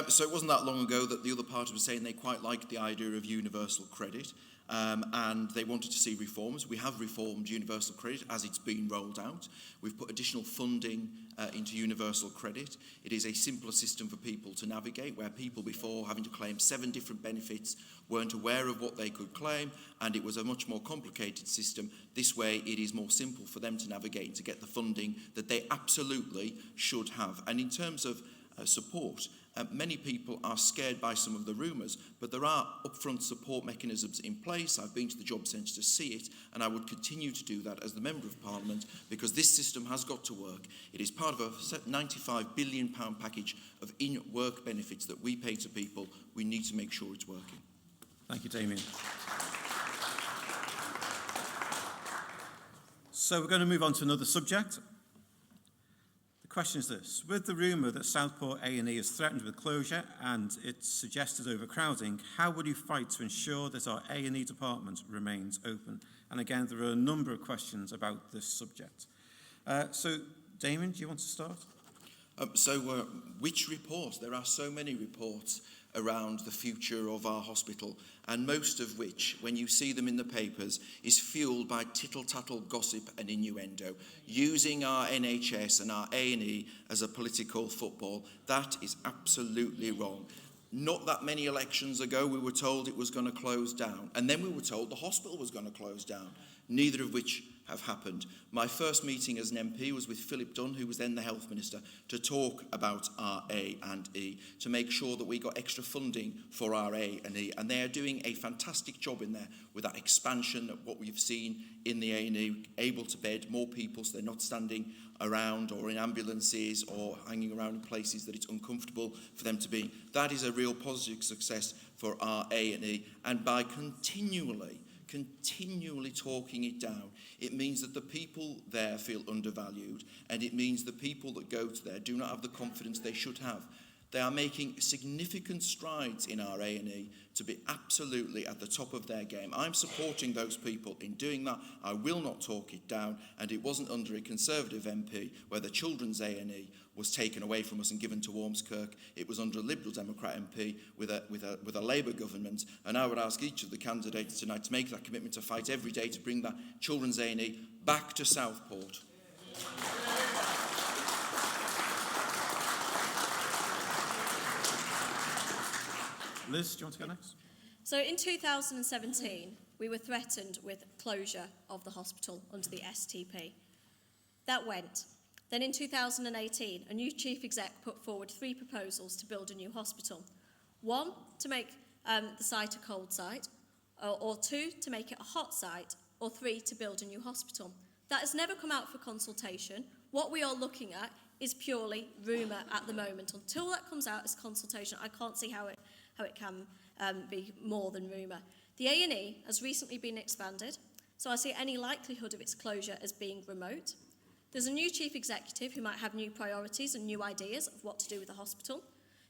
So it wasn't that long ago that the other party was saying they quite liked the idea of universal credit, and they wanted to see reforms. We have reformed universal credit as it's been rolled out. We've put additional funding into universal credit. It is a simpler system for people to navigate, where people before having to claim 7 different benefits weren't aware of what they could claim, and it was a much more complicated system. This way it is more simple for them to navigate and to get the funding that they absolutely should have. And in terms of support, many people are scared by some of the rumours, but there are upfront support mechanisms in place. I've been to the job centre to see it, and I would continue to do that as the Member of Parliament, because this system has got to work. It is part of a £95 billion package of in-work benefits that we pay to people. We need to make sure it's working. Thank you, Damien. So we're going to move on to another subject. The question is this: with the rumour that Southport A&E is threatened with closure and its suggested overcrowding, how would you fight to ensure that our A&E department remains open? And again, there are a number of questions about this subject. So, Damien, do you want to start? Which report? There are so many reports around the future of our hospital, and most of which, when you see them in the papers, is fueled by tittle-tattle gossip and innuendo, using our NHS and our A&E as a political football. That is absolutely wrong. Not that many elections ago, we were told it was going to close down, and then we were told the hospital was going to close down, neither of which have happened. My first meeting as an MP was with Philip Dunn, who was then the Health Minister, to talk about our A&E, to make sure that we got extra funding for our A&E, and they are doing a fantastic job in there with that expansion of what we've seen in the A&E, able to bed more people so they're not standing around or in ambulances or hanging around in places that it's uncomfortable for them to be. That is a real positive success for our A&E, and by continually talking it down, it means that the people there feel undervalued, and it means the people that go to there do not have the confidence they should have. They are making significant strides in our A&E to be absolutely at the top of their game. I'm supporting those people in doing that. I will not talk it down, and it wasn't under a Conservative MP where the children's A&E was taken away from us and given to Ormskirk. It was under a Liberal Democrat MP with a Labour government, and I would ask each of the candidates tonight to make that commitment to fight every day to bring that children's A&E back to Southport. Liz, do you want to go next? So in 2017, we were threatened with closure of the hospital under the STP. That went. Then in 2018, a new chief exec put forward 3 proposals to build a new hospital. One, to make the site a cold site. or 2, to make it a hot site, or 3, to build a new hospital. That has never come out for consultation. What we are looking at is purely rumour at the moment. Until that comes out as consultation, I can't see how it can be more than rumour. The A&E has recently been expanded, so I see any likelihood of its closure as being remote. There's a new chief executive who might have new priorities and new ideas of what to do with the hospital.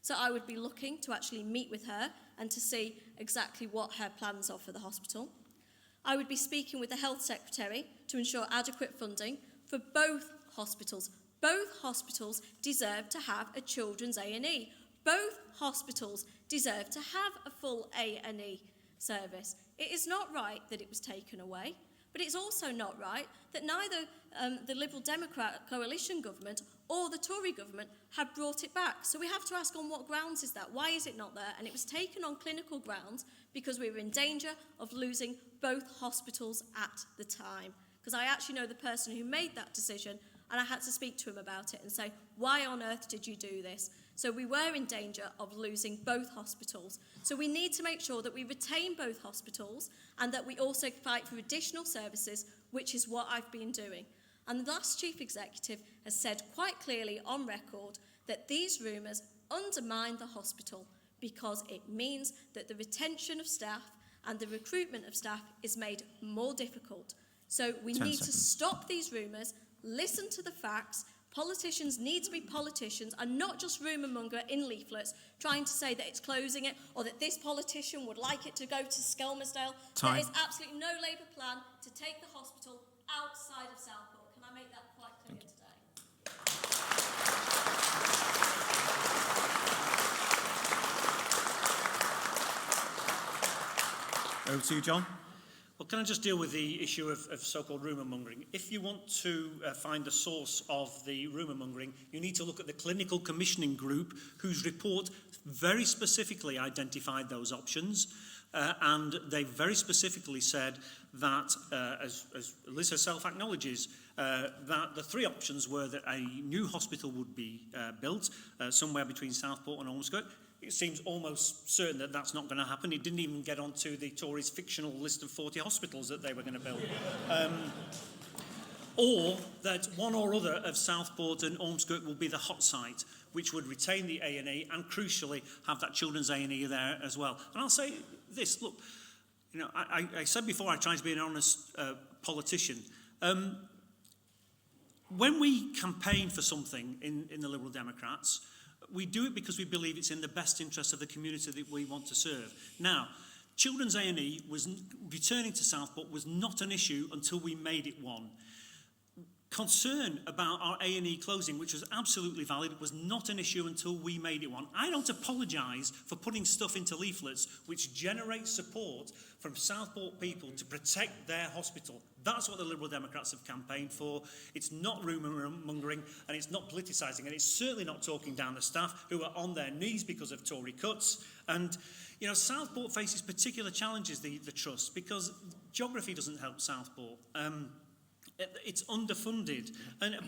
So I would be looking to actually meet with her and to see exactly what her plans are for the hospital. I would be speaking with the Health Secretary to ensure adequate funding for both hospitals. Both hospitals deserve to have a children's A&E. Both hospitals deserve to have a full A&E service. It is not right that it was taken away, but it's also not right that neither the Liberal Democrat coalition government or the Tory government have brought it back. So we have to ask, on what grounds is that? Why is it not there? And it was taken on clinical grounds because we were in danger of losing both hospitals at the time. Because I actually know the person who made that decision, and I had to speak to him about it and say, why on earth did you do this? So we were in danger of losing both hospitals. So we need to make sure that we retain both hospitals and that we also fight for additional services, which is what I've been doing. And the last chief executive has said quite clearly on record that these rumours undermine the hospital because it means that the retention of staff and the recruitment of staff is made more difficult. So we need to stop these rumours, listen to the facts. Politicians need to be politicians and not just rumour monger in leaflets trying to say that it's closing it or that this politician would like it to go to Skelmersdale. Time. There is absolutely no Labour plan to take the hospital outside of Southport. Can I make that quite clear today? Over to you, John. Well, can I just deal with the issue of so-called rumour mongering? If you want to find the source of the rumour mongering, you need to look at the clinical commissioning group whose report very specifically identified those options. And they very specifically said that, as Liz herself acknowledges, that the 3 options were that a new hospital would be built somewhere between Southport and Ormskirk. It seems almost certain that that's not going to happen. It didn't even get onto the Tories' fictional list of 40 hospitals that they were going to build. Or that one or other of Southport and Ormskirk will be the hot site, which would retain the A&E and crucially have that children's A&E there as well. And I'll say this, look, you know, I said before I try to be an honest politician. When we campaign for something in the Liberal Democrats, we do it because we believe it's in the best interest of the community that we want to serve. Now, children's A&E was returning to Southport was not an issue until we made it one. Concern about our A&E closing, which was absolutely valid, was not an issue until we made it one. I don't apologise for putting stuff into leaflets which generate support from Southport people to protect their hospital. That's what the Liberal Democrats have campaigned for. It's not rumour mongering and it's not politicising, and it's certainly not talking down the staff who are on their knees because of Tory cuts. And, you know, Southport faces particular challenges, the Trust, because geography doesn't help Southport. It's underfunded,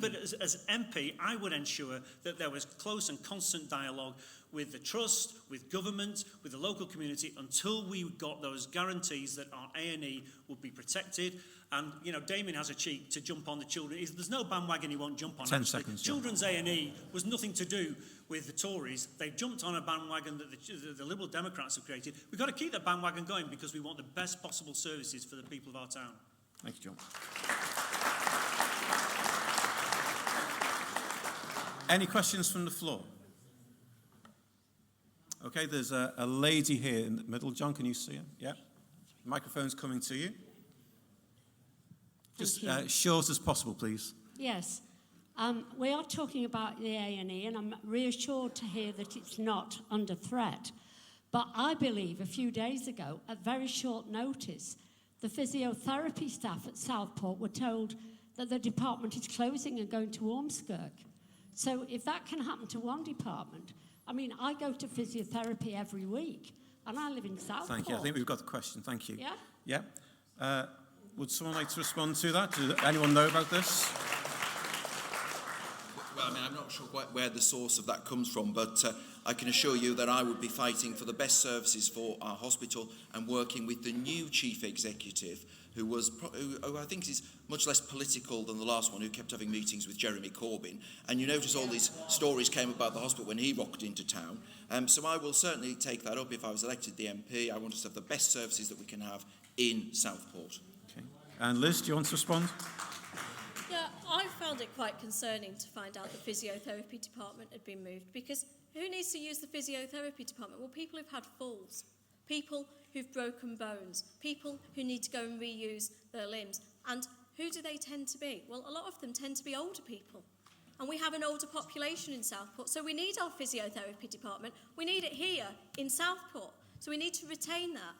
but as MP, I would ensure that there was close and constant dialogue with the Trust, with government, with the local community, until we got those guarantees that our A&E would be protected. And, you know, Damien has a cheek to jump on the children. There's no bandwagon he won't jump on. 10 seconds. Children's A&E was nothing to do with the Tories. They jumped on a bandwagon that the Liberal Democrats have created. We've got to keep that bandwagon going because we want the best possible services for the people of our town. Thank you, John. Any questions from the floor? Okay, there's a lady here in the middle. John, can you see her? Yeah. The microphone's coming to you. Just short as possible, please. Yes. We are talking about the A&E, and I'm reassured to hear that it's not under threat. But I believe a few days ago, at very short notice, the physiotherapy staff at Southport were told that the department is closing and going to Ormskirk. So if that can happen to one department, I mean, I go to physiotherapy every week, and I live in Southport. Thank you. I think we've got the question. Thank you. Yeah? Yeah. Would someone like to respond to that? Does anyone know about this? Well, I mean, I'm not sure quite where the source of that comes from, but I can assure you that I would be fighting for the best services for our hospital and working with the new chief executive, who I think is much less political than the last one, who kept having meetings with Jeremy Corbyn. And you notice all these stories came about the hospital when he rocked into town. So I will certainly take that up if I was elected the MP. I want us to have the best services that we can have in Southport. Okay. And Liz, do you want to respond? Yeah, I found it quite concerning to find out the physiotherapy department had been moved, because who needs to use the physiotherapy department? Well, people who've had falls, people who've broken bones, people who need to go and reuse their limbs. And who do they tend to be? Well, a lot of them tend to be older people. And we have an older population in Southport, so we need our physiotherapy department. We need it here in Southport, so we need to retain that.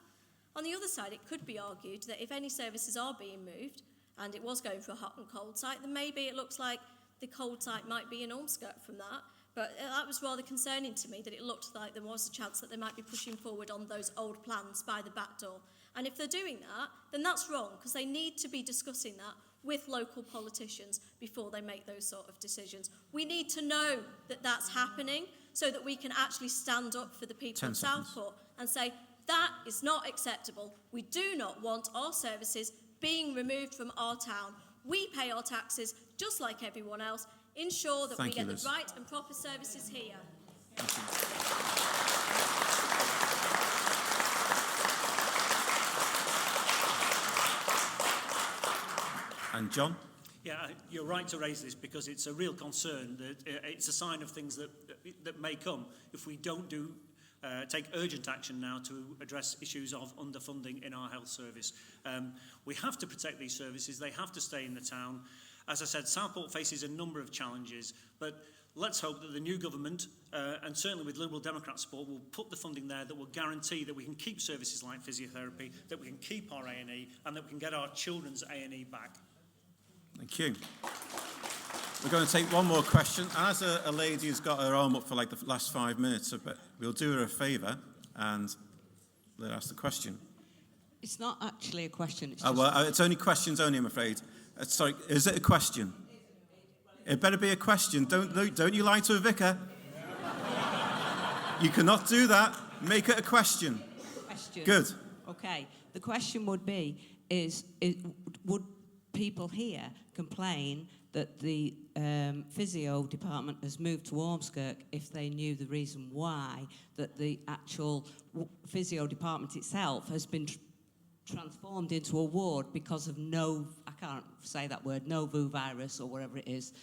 On the other side, it could be argued that if any services are being moved, and it was going for a hot and cold site, then maybe it looks like the cold site might be in Ormskirk from that. But that was rather concerning to me, that it looked like there was a chance that they might be pushing forward on those old plans by the back door. And if they're doing that, then that's wrong, because they need to be discussing that with local politicians before they make those sort of decisions. We need to know that that's happening so that we can actually stand up for the people of Southport and say, that is not acceptable. We do not want our services being removed from our town. We pay our taxes just like everyone else. Ensure that we get the right and proper services here. And John? Yeah, you're right to raise this, because it's a real concern that it's a sign of things that may come if we don't take urgent action now to address issues of underfunding in our health service. We have to protect these services. They have to stay in the town. As I said, Southport faces a number of challenges, but let's hope that the new government, and certainly with Liberal Democrat support, will put the funding there that will guarantee that we can keep services like physiotherapy, that we can keep our A&E, and that we can get our children's A&E back. Thank you. We're going to take one more question. And as a lady who's got her arm up for like the last 5 minutes, but we'll do her a favour and let her ask the question. It's not actually a question. It's it's only questions only, I'm afraid. Sorry, is it a question? It better be a question. Don't you lie to a vicar. You cannot do that. Make it a question. Good. Okay. The question would be, would people here complain that the physio department has moved to Ormskirk if they knew the reason why, that the actual physio department itself has been transformed into a ward because of I can't say that word, novovirus or whatever it is,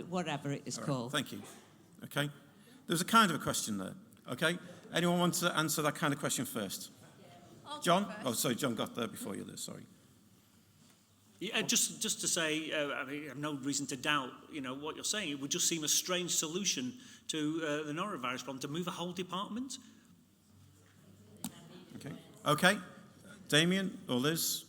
whatever it is called. Thank you. Okay. There's a kind of a question there. Okay. Anyone want to answer that kind of question first? John? Oh, sorry, John got there before you, Liz, sorry. Yeah, just to say, I have no reason to doubt, what you're saying. It would just seem a strange solution to the norovirus problem, to move a whole department. Okay. Damien or Liz?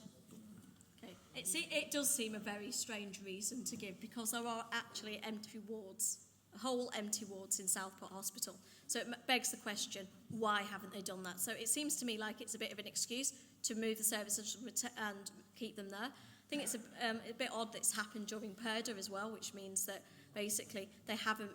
Okay. It does seem a very strange reason to give, because there are actually empty wards, whole empty wards in Southport Hospital. So it begs the question, why haven't they done that? So it seems to me like it's a bit of an excuse to move the services and keep them there. I think it's a bit odd that it's happened during Purda as well, which means that basically they haven't,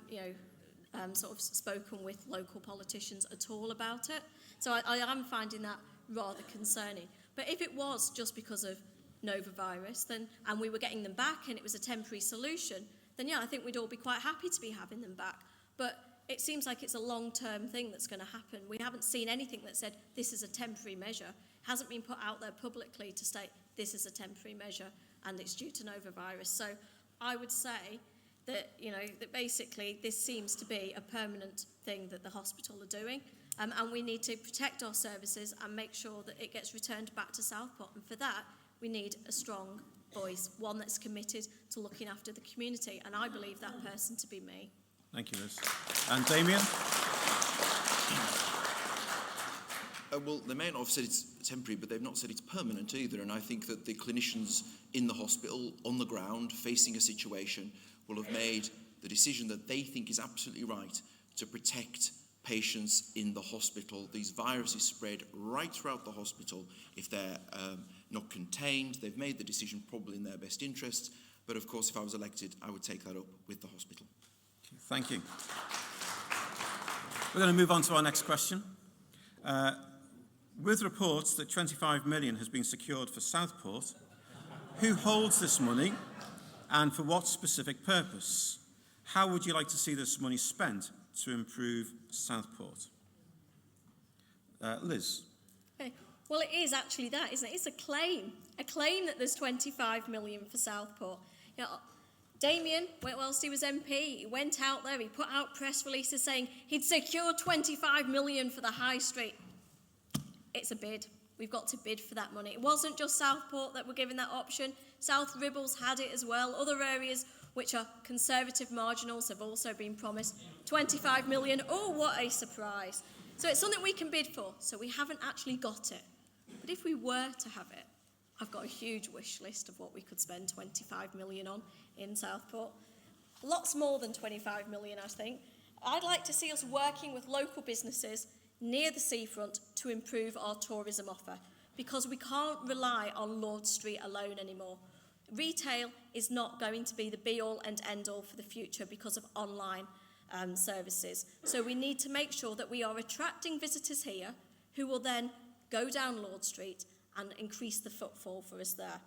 sort of spoken with local politicians at all about it. So I am finding that rather concerning. But if it was just because of novovirus, and we were getting them back and it was a temporary solution, then yeah, I think we'd all be quite happy to be having them back. But it seems like it's a long-term thing that's going to happen. We haven't seen anything that said this is a temporary measure. It hasn't been put out there publicly to state this is a temporary measure and it's due to novovirus. So I would say that, that basically this seems to be a permanent thing that the hospital are doing. And we need to protect our services and make sure that it gets returned back to Southport. And for that, we need a strong voice, one that's committed to looking after the community. And I believe that person to be me. Thank you, Liz. And Damien? Well, they may not have said it's temporary, but they've not said it's permanent either. And I think that the clinicians in the hospital, on the ground, facing a situation, will have made the decision that they think is absolutely right to protect patients in the hospital. These viruses spread right throughout the hospital. If they're not contained, they've made the decision probably in their best interests. But of course, if I was elected, I would take that up with the hospital. Thank you. We're going to move on to our next question. With reports that 25 million has been secured for Southport, who holds this money and for what specific purpose? How would you like to see this money spent to improve Southport? Liz. Okay. Well, it is actually that, isn't it? It's a claim that there's 25 million for Southport. You know, Damien, whilst he was MP, he went out there, he put out press releases saying he'd secured 25 million for the High Street. It's a bid. We've got to bid for that money. It wasn't just Southport that were given that option. South Ribbles had it as well. Other areas which are Conservative marginals have also been promised 25 million. Oh, what a surprise. So it's something we can bid for. So we haven't actually got it. But if we were to have it, I've got a huge wish list of what we could spend 25 million on in Southport. Lots more than 25 million, I think. I'd like to see us working with local businesses near the seafront to improve our tourism offer, because we can't rely on Lord Street alone anymore. Retail is not going to be the be-all and end-all for the future because of online services. So we need to make sure that we are attracting visitors here who will then go down Lord Street and increase the footfall for us there.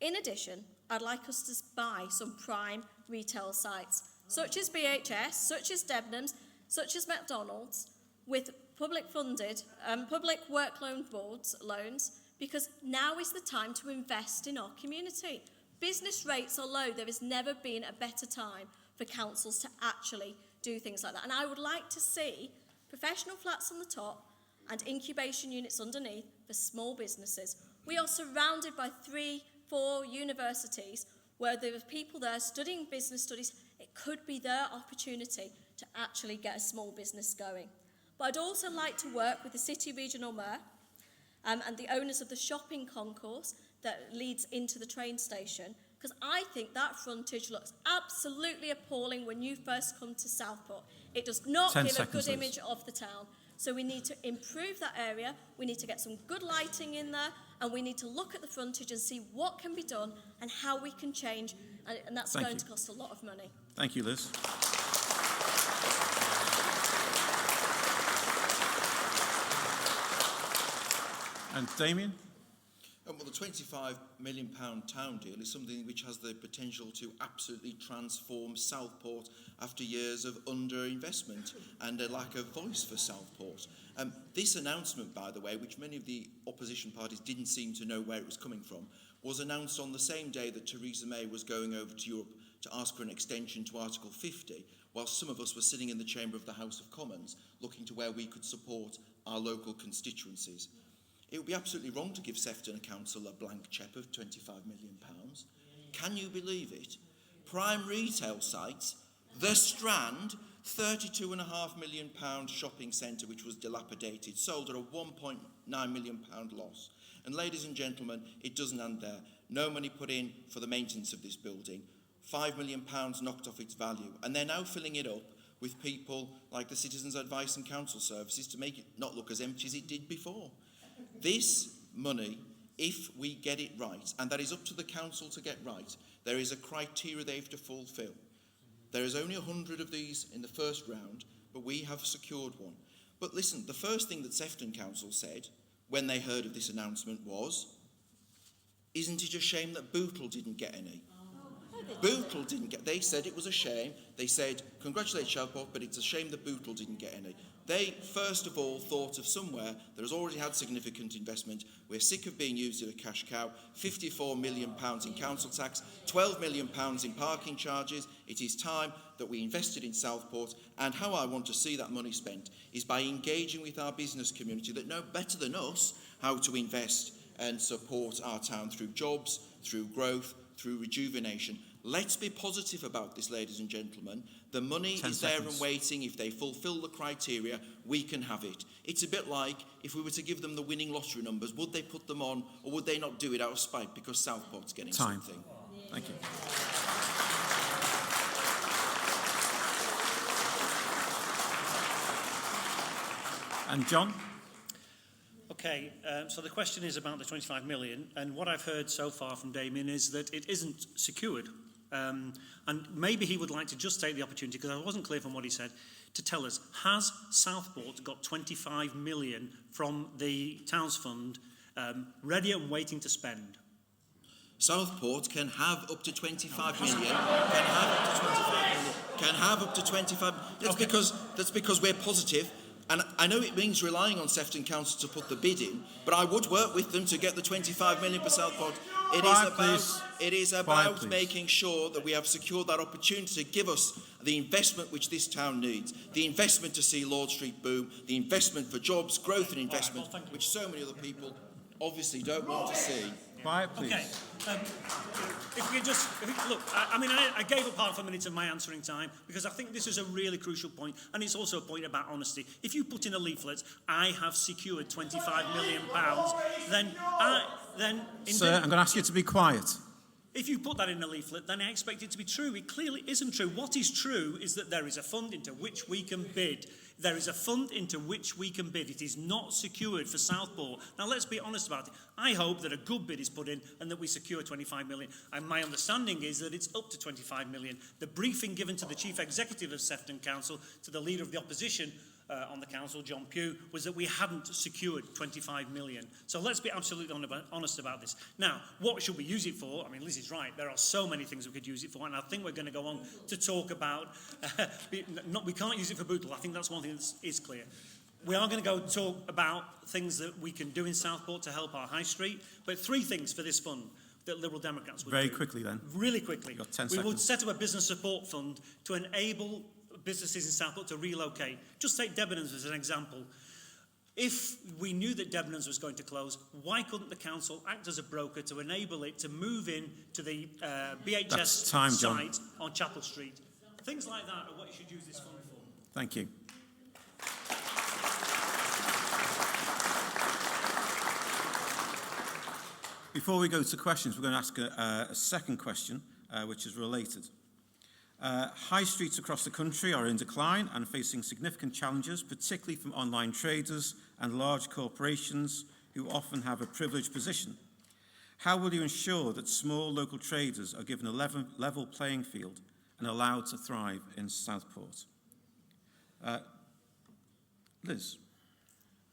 In addition, I'd like us to buy some prime retail sites, such as BHS, such as Debenhams, such as McDonald's, with public work loan boards loans, because now is the time to invest in our community. Business rates are low. There has never been a better time for councils to actually do things like that. And I would like to see professional flats on the top and incubation units underneath for small businesses. We are surrounded by 3-4 universities where there are people there studying business studies. It could be their opportunity to actually get a small business going. But I'd also like to work with the City Regional Mayor and the owners of the shopping concourse that leads into the train station, because I think that frontage looks absolutely appalling when you first come to Southport. It does not give a good image of the town. So we need to improve that area, we need to get some good lighting in there, and we need to look at the frontage and see what can be done and how we can change, and that's going to cost a lot of money. Thank you, Liz. And Damien? Well, the £25 million town deal is something which has the potential to absolutely transform Southport after years of underinvestment and a lack of voice for Southport. This announcement, by the way, which many of the opposition parties didn't seem to know where it was coming from, was announced on the same day that Theresa May was going over to Europe to ask for an extension to Article 50, while some of us were sitting in the chamber of the House of Commons looking to where we could support our local constituencies. It would be absolutely wrong to give Sefton Council a blank cheque of £25 million. Can you believe it? Prime retail sites, The Strand, £32.5 million shopping centre which was dilapidated, sold at a £1.9 million loss. And ladies and gentlemen, it doesn't end there. No money put in for the maintenance of this building. £5 million knocked off its value. And they're now filling it up with people like the Citizens Advice and Council Services to make it not look as empty as it did before. This money, if we get it right, and that is up to the council to get right, there is a criteria they have to fulfil. There is only 100 of these in the first round, but we have secured one. But listen, the first thing that Sefton Council said when they heard of this announcement was, isn't it a shame that Bootle didn't get any? Bootle didn't get, they said it was a shame. They said, congratulate Southport, but it's a shame that Bootle didn't get any. They, first of all, thought of somewhere that has already had significant investment. We're sick of being used as a cash cow. £54 million in council tax, £12 million in parking charges. It is time that we invested in Southport, and how I want to see that money spent is by engaging with our business community that know better than us how to invest and support our town through jobs, through growth, through rejuvenation. Let's be positive about this, ladies and gentlemen. The money is there and waiting. If they fulfil the criteria, we can have it. It's a bit like if we were to give them the winning lottery numbers, would they put them on, or would they not do it out of spite because Southport's getting something? Thank you. And John? Okay, so the question is about the 25 million, and what I've heard so far from Damien is that it isn't secured. And maybe he would like to just take the opportunity, because I wasn't clear from what he said, to tell us, has Southport got 25 million from the Towns Fund ready and waiting to spend? Southport can have up to 25 million. Can have up to 25. That's because we're positive. And I know it means relying on Sefton Council to put the bid in, but I would work with them to get the 25 million for Southport. It is about making sure that we have secured that opportunity to give us the investment which this town needs, the investment to see Lord Street boom, the investment for jobs, growth and investment, which so many other people obviously don't want to see. Quiet, please. Okay. If we could just look, I gave up half a minute of my answering time because I think this is a really crucial point, and it's also a point about honesty. If you put in a leaflet, I have secured £25 million, then Sir, I'm going to ask you to be quiet. if you put that in a leaflet, then I expect it to be true. It clearly isn't true. What is true is that there is a fund into which we can bid. There is a fund into which we can bid. It is not secured for Southport. Now, let's be honest about it. I hope that a good bid is put in and that we secure 25 million. And my understanding is that it's up to 25 million. The briefing given to the Chief Executive of Sefton Council, to the Leader of the Opposition on the Council, John Pugh, was that we hadn't secured 25 million. So let's be absolutely honest about this. Now, what should we use it for? I mean, Liz is right. There are so many things we could use it for, and I think we're going to go on to talk about... we can't use it for Bootle. I think that's one thing that is clear. We are going to go talk about things that we can do in Southport to help our high street, but 3 things for this fund that Liberal Democrats would do. Very quickly, then. Really quickly. You've got 10 we seconds. would set up a business support fund to enable businesses in Southport to relocate. Just take Debenhams as an example. If we knew that Debenhams was going to close, why couldn't the council act as a broker to enable it to move in to the BHS site on Chapel Street? Things like that are what you should use this fund for. Thank you. Before we go to questions, we're going to ask a second question, which is related. High streets across the country are in decline and facing significant challenges, particularly from online traders and large corporations who often have a privileged position. How will you ensure that small local traders are given a level playing field and allowed to thrive in Southport? Liz.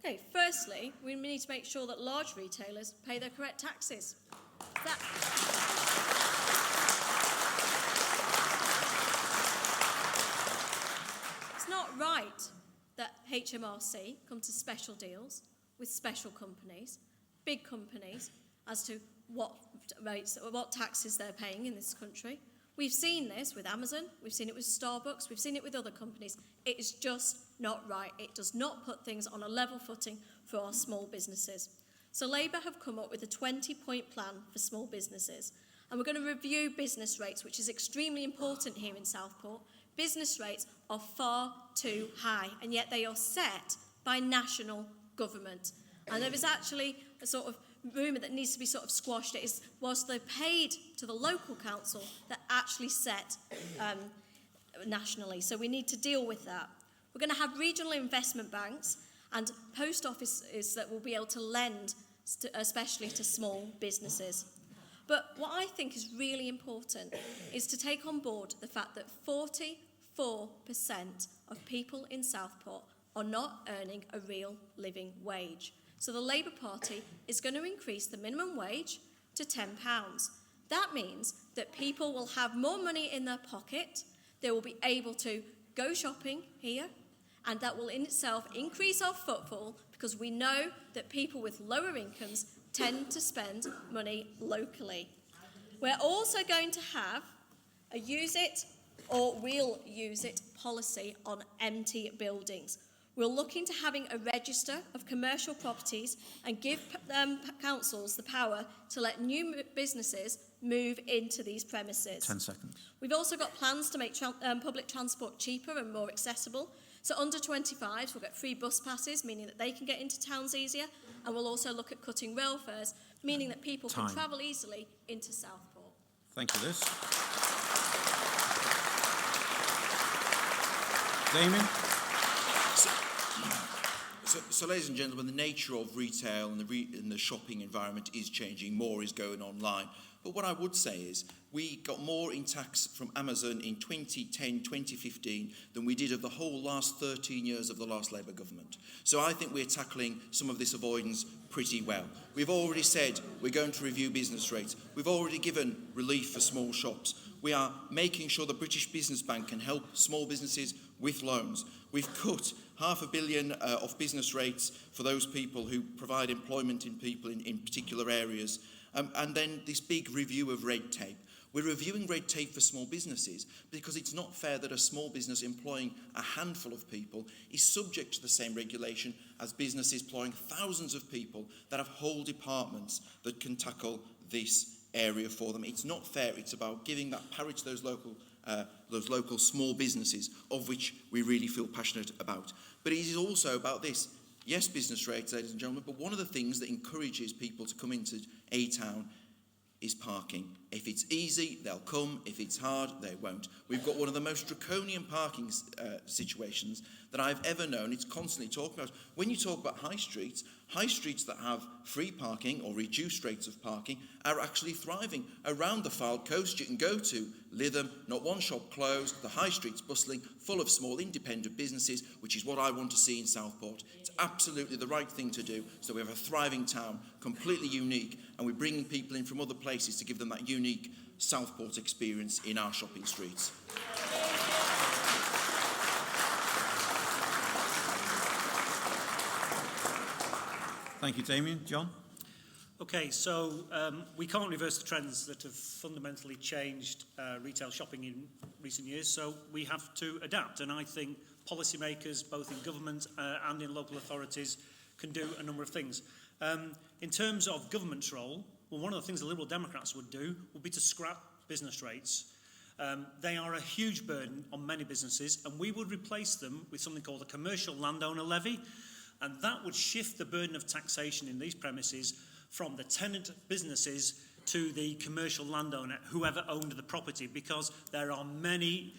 Okay, firstly, we need to make sure that large retailers pay their correct taxes. It's not right that HMRC come to special deals with special companies, big companies, as to what rates, what taxes they're paying in this country. We've seen this with Amazon, we've seen it with Starbucks, we've seen it with other companies. It is just not right. It does not put things on a level footing for our small businesses. So Labour have come up with a 20-point plan for small businesses. And we're going to review business rates, which is extremely important here in Southport. Business rates are far too high, and yet they are set by national government. And there is actually a sort of rumour that needs to be sort of squashed. It is, whilst they're paid to the local council, that actually set nationally. So we need to deal with that. We're going to have regional investment banks and post offices that will be able to lend, especially to small businesses. But what I think is really important is to take on board the fact that 44% of people in Southport are not earning a real living wage. So the Labour Party is going to increase the minimum wage to £10. That means that people will have more money in their pocket, they will be able to go shopping here, and that will in itself increase our footfall, because we know that people with lower incomes tend to spend money locally. We're also going to have a use it or we'll use it policy on empty buildings. We're looking to having a register of commercial properties and give councils the power to let new businesses move into these premises. 10 seconds. We've also got plans to make public transport cheaper and more accessible. So under 25s will get free bus passes, meaning that they can get into towns easier. And we'll also look at cutting rail fares, meaning that people can travel easily into Southport. Thank you, Liz. Damien? So, ladies and gentlemen, the nature of retail and the shopping environment is changing. More is going online. But what I would say is we got more in tax from Amazon in 2010, 2015 than we did of the whole last 13 years of the last Labour government. So I think we're tackling some of this avoidance pretty well. We've already said we're going to review business rates. We've already given relief for small shops. We are making sure the British Business Bank can help small businesses with loans. We've cut £500 million of business rates for those people who provide employment in people in particular areas. And then this big review of red tape. We're reviewing red tape for small businesses because it's not fair that a small business employing a handful of people is subject to the same regulation as businesses employing thousands of people that have whole departments that can tackle this area for them. It's not fair. It's about giving that power to those local small businesses, of which we really feel passionate about. But it is also about this. Yes, business rates, ladies and gentlemen, but one of the things that encourages people to come into a town is parking. If it's easy, they'll come. If it's hard, they won't. We've got one of the most draconian parking situations that I've ever known. It's constantly talked about. When you talk about high streets that have free parking or reduced rates of parking are actually thriving. Around the Fylde coast, you can go to Lytham, not one shop closed, the high street's bustling, full of small independent businesses, which is what I want to see in Southport. It's absolutely the right thing to do, so we have a thriving town, completely unique, and we're bringing people in from other places to give them that unique Southport experience in our shopping streets. Thank you, Damien. John? Okay, so we can't reverse the trends that have fundamentally changed retail shopping in recent years, so we have to adapt. And I think policymakers, both in government and in local authorities, can do a number of things. In terms of government's role, well, one of the things the Liberal Democrats would do would be to scrap business rates. They are a huge burden on many businesses, and we would replace them with something called a commercial landowner levy, and that would shift the burden of taxation in these premises from the tenant businesses to the commercial landowner, whoever owned the property, because there are many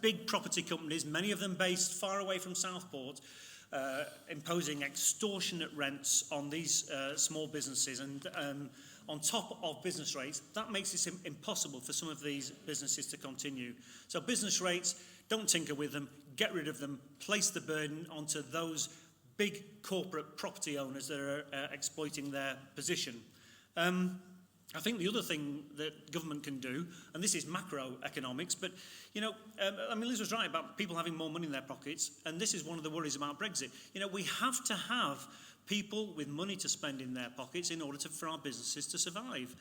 big property companies, many of them based far away from Southport, imposing extortionate rents on these small businesses. And on top of business rates, that makes it impossible for some of these businesses to continue. So business rates, don't tinker with them, get rid of them, place the burden onto those big corporate property owners that are exploiting their position. I think the other thing that government can do, and this is macroeconomics, but, you know, Liz was right about people having more money in their pockets, and this is one of the worries about Brexit. You know, we have to have people with money to spend in their pockets in order for our businesses to survive.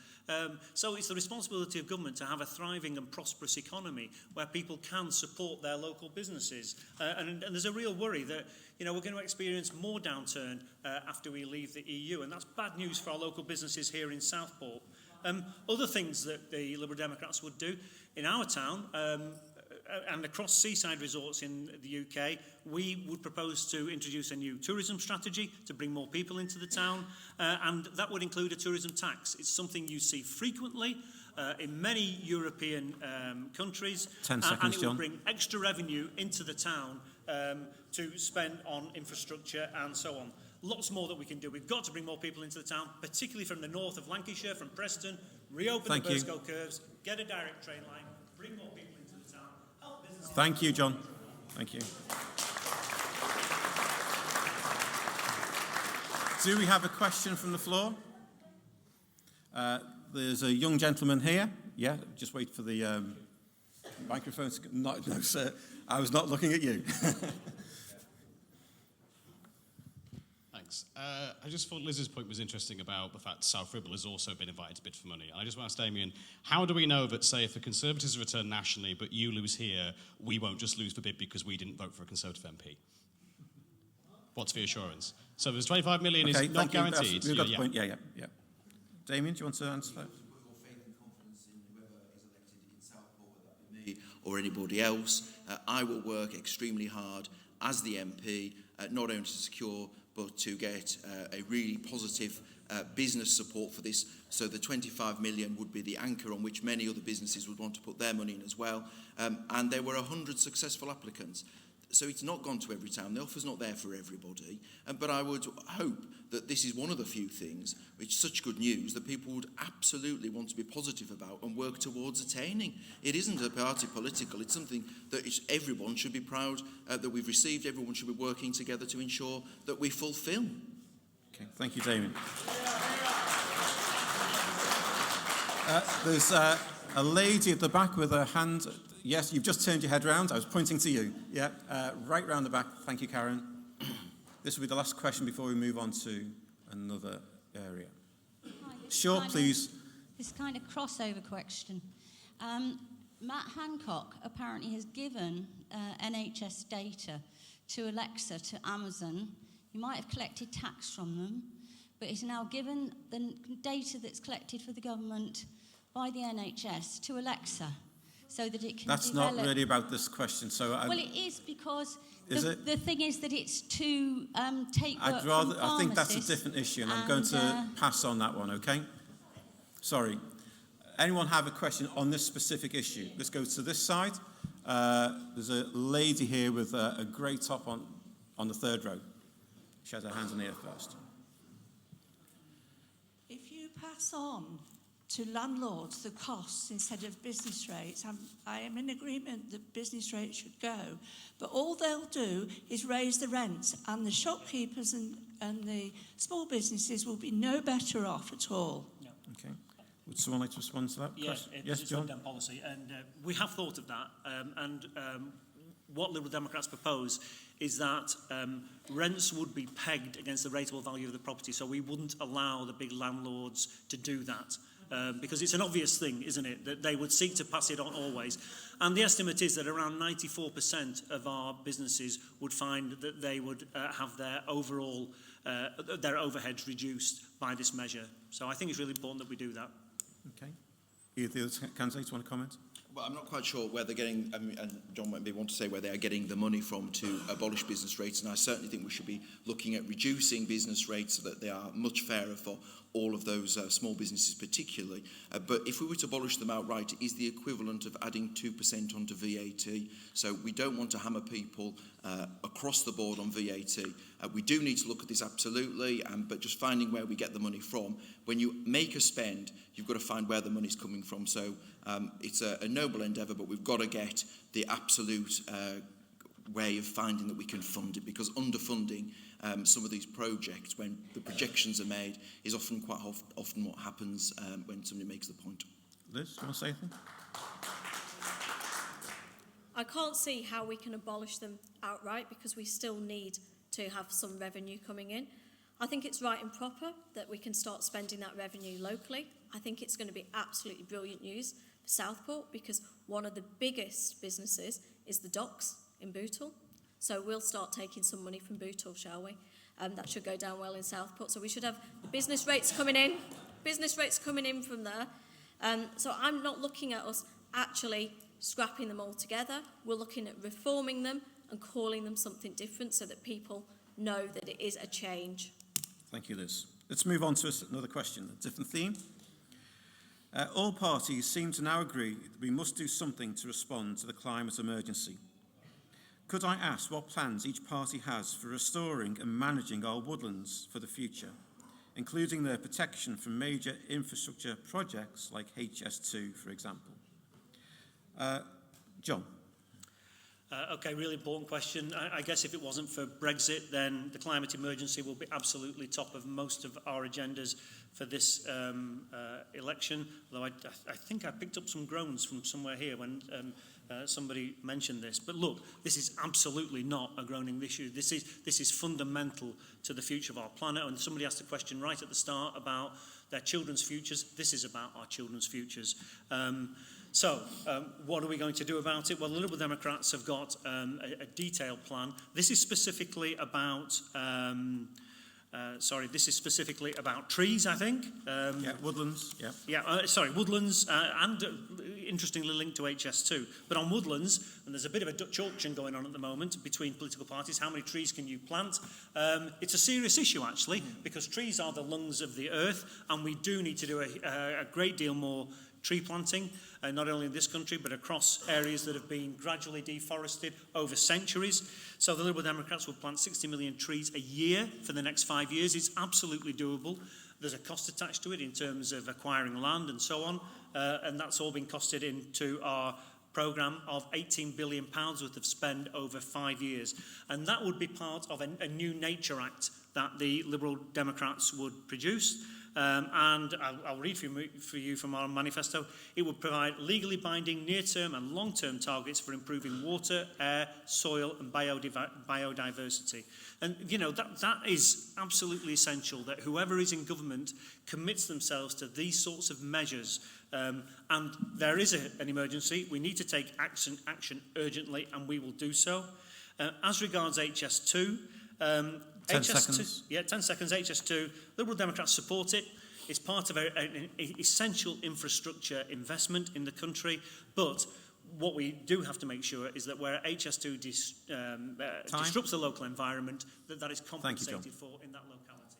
So it's the responsibility of government to have a thriving and prosperous economy where people can support their local businesses. And there's a real worry that, you know, we're going to experience more downturn after we leave the EU, and that's bad news for our local businesses here in Southport. Other things that the Liberal Democrats would do in our town, and across seaside resorts in the UK, we would propose to introduce a new tourism strategy to bring more people into the town, and that would include a tourism tax. It's something you see frequently in many European countries, 10 seconds, and it John. will bring extra revenue into the town to spend on infrastructure and so on. Lots more that we can do. We've got to bring more people into the town, particularly from the north of Lancashire, from Preston, reopen the Burscough curves, get a direct train line, bring more people into the town, help businesses. Thank you, John. Thank you. Do we have a question from the floor? There's a young gentleman here. Yeah, just wait for the microphone. No, sir, I was not looking at you. Thanks. I just thought Liz's point was interesting about the fact South Ribble has also been invited to bid for money. And I just want to ask Damien, how do we know that, say, if the Conservatives return nationally but you lose here, we won't just lose the bid because we didn't vote for a Conservative MP? What's the assurance? So there's 25 million is not guaranteed. We've got the point. Yeah. Damien, do you want to answer that? Or anybody else. I will work extremely hard as the MP, not only to secure but to get a really positive business support for this. So the 25 million would be the anchor on which many other businesses would want to put their money in as well. And there were 100 successful applicants. So it's not gone to every town. The offer's not there for everybody. But I would hope that this is one of the few things which is such good news that people would absolutely want to be positive about and work towards attaining. It isn't a party political. It's something that everyone should be proud that we've received. Everyone should be working together to ensure that we fulfil. Okay, thank you, Damien. There's a lady at the back with her hand. Yes, you've just turned your head round. I was pointing to you. Yeah, right round the back. Thank you, Karen. This will be the last question before we move on to another area. Hi, Sure, please. This kind of crossover question. Matt Hancock apparently has given NHS data to Alexa, to Amazon. You might have collected tax from them, but he's now given the data that's collected for the government by the NHS to Alexa, so that it can That's develop. not really about this question. So Well, it is, because Is the thing is that it's to take work I'd rather. from I think that's a pharmacists different issue, and I'm going to pass on that one. Okay. Sorry. Anyone have a question on this specific issue? Let's go to this side. There's a lady here with a grey top on the third row. She has her hands in the air first. If you pass on to landlords the costs instead of business rates, I am in agreement that business rates should go, but all they'll do is raise the rents, and the shopkeepers and the small businesses will be no better off at all. No. Okay. Would someone like to respond to that? Yes, Yes, it's John. Fund policy, and we have thought of that. What Liberal Democrats propose is that rents would be pegged against the rateable value of the property, so we wouldn't allow the big landlords to do that. Because it's an obvious thing, isn't it, that they would seek to pass it on always. And the estimate is that around 94% of our businesses would find that they would have their overall, their overheads reduced by this measure. So I think it's really important that we do that. Okay. Either the other candidates want to comment? Well, I'm not quite sure where they're getting, and John might want to say where they are getting the money from to abolish business rates, and I certainly think we should be looking at reducing business rates so that they are much fairer for all of those small businesses particularly. But if we were to abolish them outright, it is the equivalent of adding 2% onto VAT. So we don't want to hammer people across the board on VAT. We do need to look at this absolutely, but just finding where we get the money from. When you make a spend, you've got to find where the money's coming from. So it's a noble endeavour, but we've got to get the absolute way of finding that we can fund it, because underfunding some of these projects when the projections are made is often quite often what happens when somebody makes the point. Liz, do you want to say anything? I can't see how we can abolish them outright, because we still need to have some revenue coming in. I think it's right and proper that we can start spending that revenue locally. I think it's going to be absolutely brilliant news for Southport, because one of the biggest businesses is the docks in Bootle. So we'll start taking some money from Bootle, shall we? That should go down well in Southport. So we should have business rates coming in from there. So I'm not looking at us actually scrapping them all together. We're looking at reforming them and calling them something different so that people know that it is a change. Thank you, Liz. Let's move on to another question, a different theme. All parties seem to now agree that we must do something to respond to the climate emergency. Could I ask what plans each party has for restoring and managing our woodlands for the future, including their protection from major infrastructure projects like HS2, for example? John. Okay, really important question. I guess if it wasn't for Brexit, then the climate emergency will be absolutely top of most of our agendas for this election. Although I think I picked up some groans from somewhere here when somebody mentioned this. But look, this is absolutely not a groaning issue. This is fundamental to the future of our planet. And somebody asked a question right at the start about their children's futures. This is about our children's futures. So, what are we going to do about it? Well, the Liberal Democrats have got a detailed plan. This is specifically about, this is specifically about trees, I think. Woodlands, yeah. Yeah, woodlands, and interestingly linked to HS2. But on woodlands, and there's a bit of a Dutch auction going on at the moment between political parties, how many trees can you plant? It's a serious issue, actually, because trees are the lungs of the earth, and we do need to do a great deal more tree planting, not only in this country but across areas that have been gradually deforested over centuries. So the Liberal Democrats will plant 60 million trees a year for the next 5 years. It's absolutely doable. There's a cost attached to it in terms of acquiring land and so on, and that's all been costed into our programme of £18 billion worth of spend over 5 years. And that would be part of a new Nature Act that the Liberal Democrats would produce. And I'll read for you from our manifesto. It would provide legally binding near-term and long-term targets for improving water, air, soil and biodiversity. And, you know, that is absolutely essential, that whoever is in government commits themselves to these sorts of measures. And there is an emergency. We need to take action urgently, and we will do so. As regards HS2, 10 seconds. Yeah, 10 seconds. HS2, Liberal Democrats support it. It's part of an essential infrastructure investment in the country, but what we do have to make sure is that where HS2 disrupts the local environment, that is compensated for in that locality.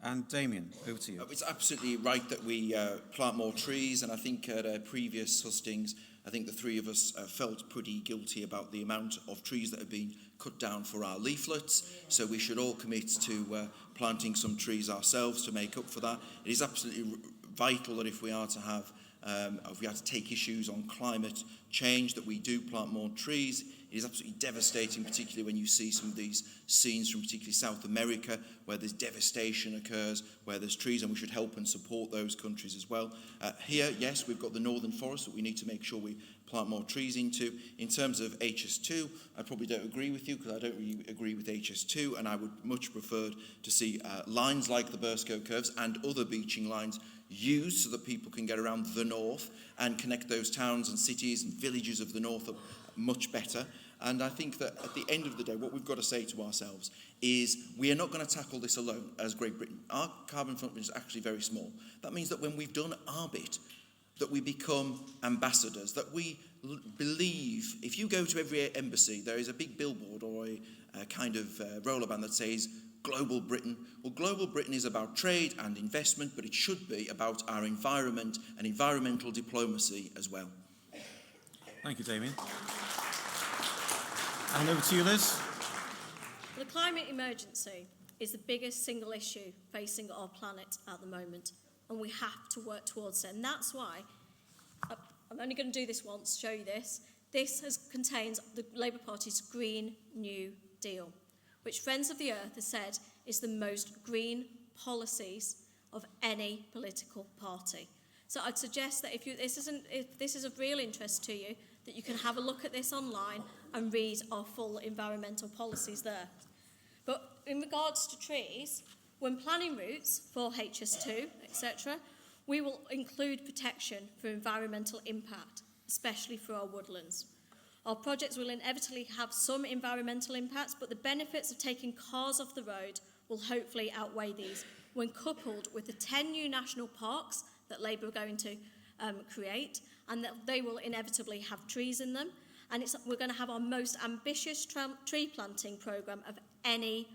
And Damien, over to you. It's absolutely right that we plant more trees, and I think at a previous hustings, I think the three of us felt pretty guilty about the amount of trees that have been cut down for our leaflets, so we should all commit to planting some trees ourselves to make up for that. It is absolutely vital that if we are to take issues on climate change, that we do plant more trees. It is absolutely devastating, particularly when you see some of these scenes from particularly South America, where there's devastation occurs, where there's trees, and we should help and support those countries as well. Here, yes, we've got the northern forest that we need to make sure we plant more trees into. In terms of HS2, I probably don't agree with you, because I don't really agree with HS2, and I would much prefer to see lines like the Burscough curves and other beaching lines used so that people can get around the north and connect those towns and cities and villages of the north up much better. And I think that at the end of the day, what we've got to say to ourselves is we are not going to tackle this alone as Great Britain. Our carbon footprint is actually very small. That means that when we've done our bit, that we become ambassadors, that we believe, if you go to every embassy, there is a big billboard or a kind of roller band that says Global Britain. Well, Global Britain is about trade and investment, but it should be about our environment and environmental diplomacy as well. Thank you, Damien. And over to you, Liz. The climate emergency is the biggest single issue facing our planet at the moment, and we have to work towards it. And that's why I'm only going to do this once, show you this. This contains the Labour Party's Green New Deal, which Friends of the Earth has said is the most green policies of any political party. So I'd suggest that if this is of real interest to you, that you can have a look at this online and read our full environmental policies there. But in regards to trees, when planning routes for HS2, etc., we will include protection for environmental impact, especially for our woodlands. Our projects will inevitably have some environmental impacts, but the benefits of taking cars off the road will hopefully outweigh these when coupled with the 10 new national parks that Labour are going to create, and that they will inevitably have trees in them. And we're going to have our most ambitious tree planting programme of any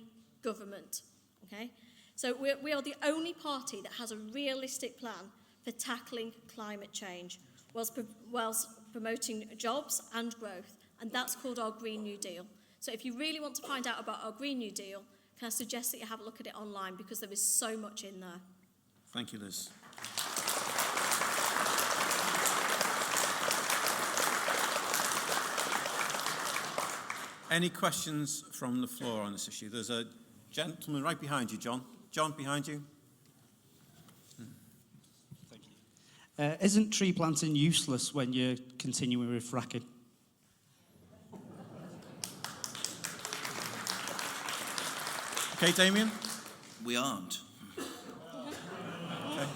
government. Okay? So we are the only party that has a realistic plan for tackling climate change whilst promoting jobs and growth, and that's called our Green New Deal. So if you really want to find out about our Green New Deal, can I suggest that you have a look at it online, because there is so much in there. Thank you, Liz. Any questions from the floor on this issue? There's a gentleman right behind you, John. John, behind you. Thank you. Isn't tree planting useless when you're continuing with fracking? Okay, Damien? We aren't. Okay.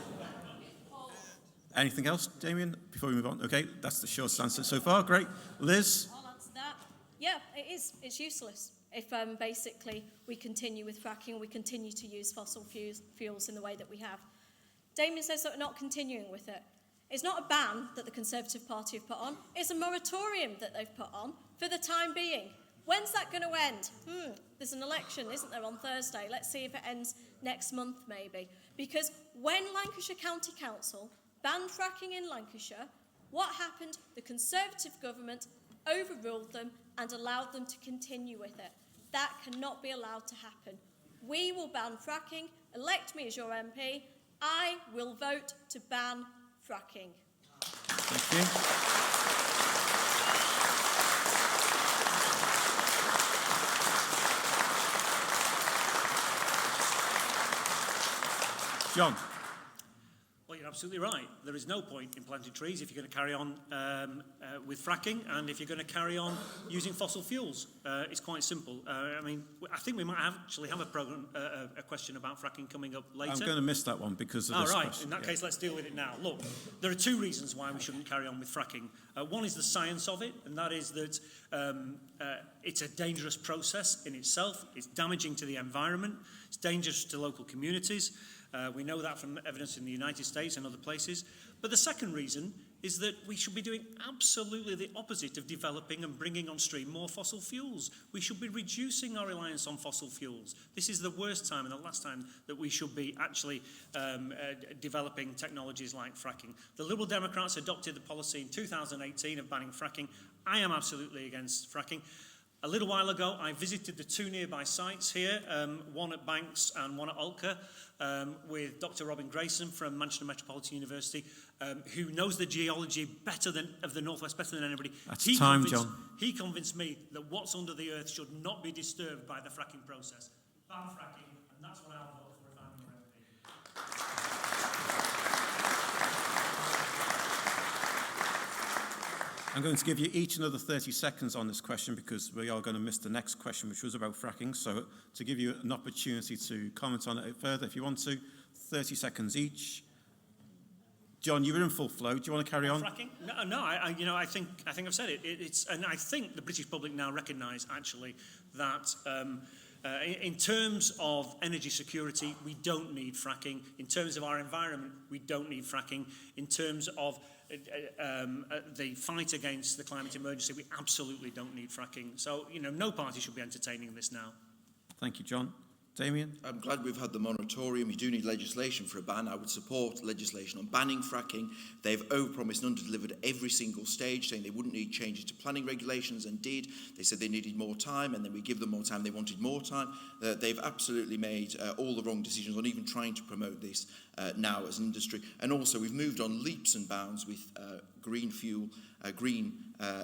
Anything else, Damien, before we move on? Okay, that's the short answer so far. Great. Liz? I'll answer that. Yeah, it is. It's useless if basically we continue with fracking, we continue to use fossil fuels in the way that we have. Damien says that we're not continuing with it. It's not a ban that the Conservative Party have put on. It's a moratorium that they've put on for the time being. When's that going to end? There's an election, isn't there, on Thursday? Let's see if it ends next month, maybe. Because when Lancashire County Council banned fracking in Lancashire. What happened? The Conservative government overruled them and allowed them to continue with it. That cannot be allowed to happen. We will ban fracking. Elect me as your MP. I will vote to ban fracking. Thank you. John. Well, you're absolutely right. There is no point in planting trees if you're going to carry on with fracking and if you're going to carry on using fossil fuels. It's quite simple. I mean, I think we might actually have a question about fracking coming up later. I'm going to miss that one because of this right. question. In that case, let's deal with it now. Look, there are two reasons why we shouldn't carry on with fracking. One is the science of it, and that is that it's a dangerous process in itself. It's damaging to the environment. It's dangerous to local communities. We know that from evidence in the United States and other places. But the second reason is that we should be doing absolutely the opposite of developing and bringing on stream more fossil fuels. We should be reducing our reliance on fossil fuels. This is the worst time and the last time that we should be actually developing technologies like fracking. The Liberal Democrats adopted the policy in 2018 of banning fracking. I am absolutely against fracking. A little while ago, I visited the two nearby sites here, one at Banks and one at Ulker, with Dr. Robin Grayson from Manchester Metropolitan University, who knows the geology of the Northwest better than anybody. That's time, John. He convinced me that what's under the earth should not be disturbed by the fracking process. Ban fracking, and that's what I'll vote for if I'm your MP. I'm going to give you each another 30 seconds on this question because we are going to miss the next question, which was about fracking. So to give you an opportunity to comment on it further, if you want to, 30 seconds each. John, you were in full flow. Do you want to carry on? Fracking? No. I think I've said it. And I think the British public now recognise actually that in terms of energy security, we don't need fracking. In terms of our environment, we don't need fracking. In terms of the fight against the climate emergency, we absolutely don't need fracking. So, no party should be entertaining this now. Thank you, John. Damien? I'm glad we've had the moratorium. We do need legislation for a ban. I would support legislation on banning fracking. They've overpromised and underdelivered at every single stage, saying they wouldn't need changes to planning regulations, and did. They said they needed more time, and then we give them more time. They wanted more time. They've absolutely made all the wrong decisions on even trying to promote this now as an industry. And also, we've moved on leaps and bounds with green fuel, green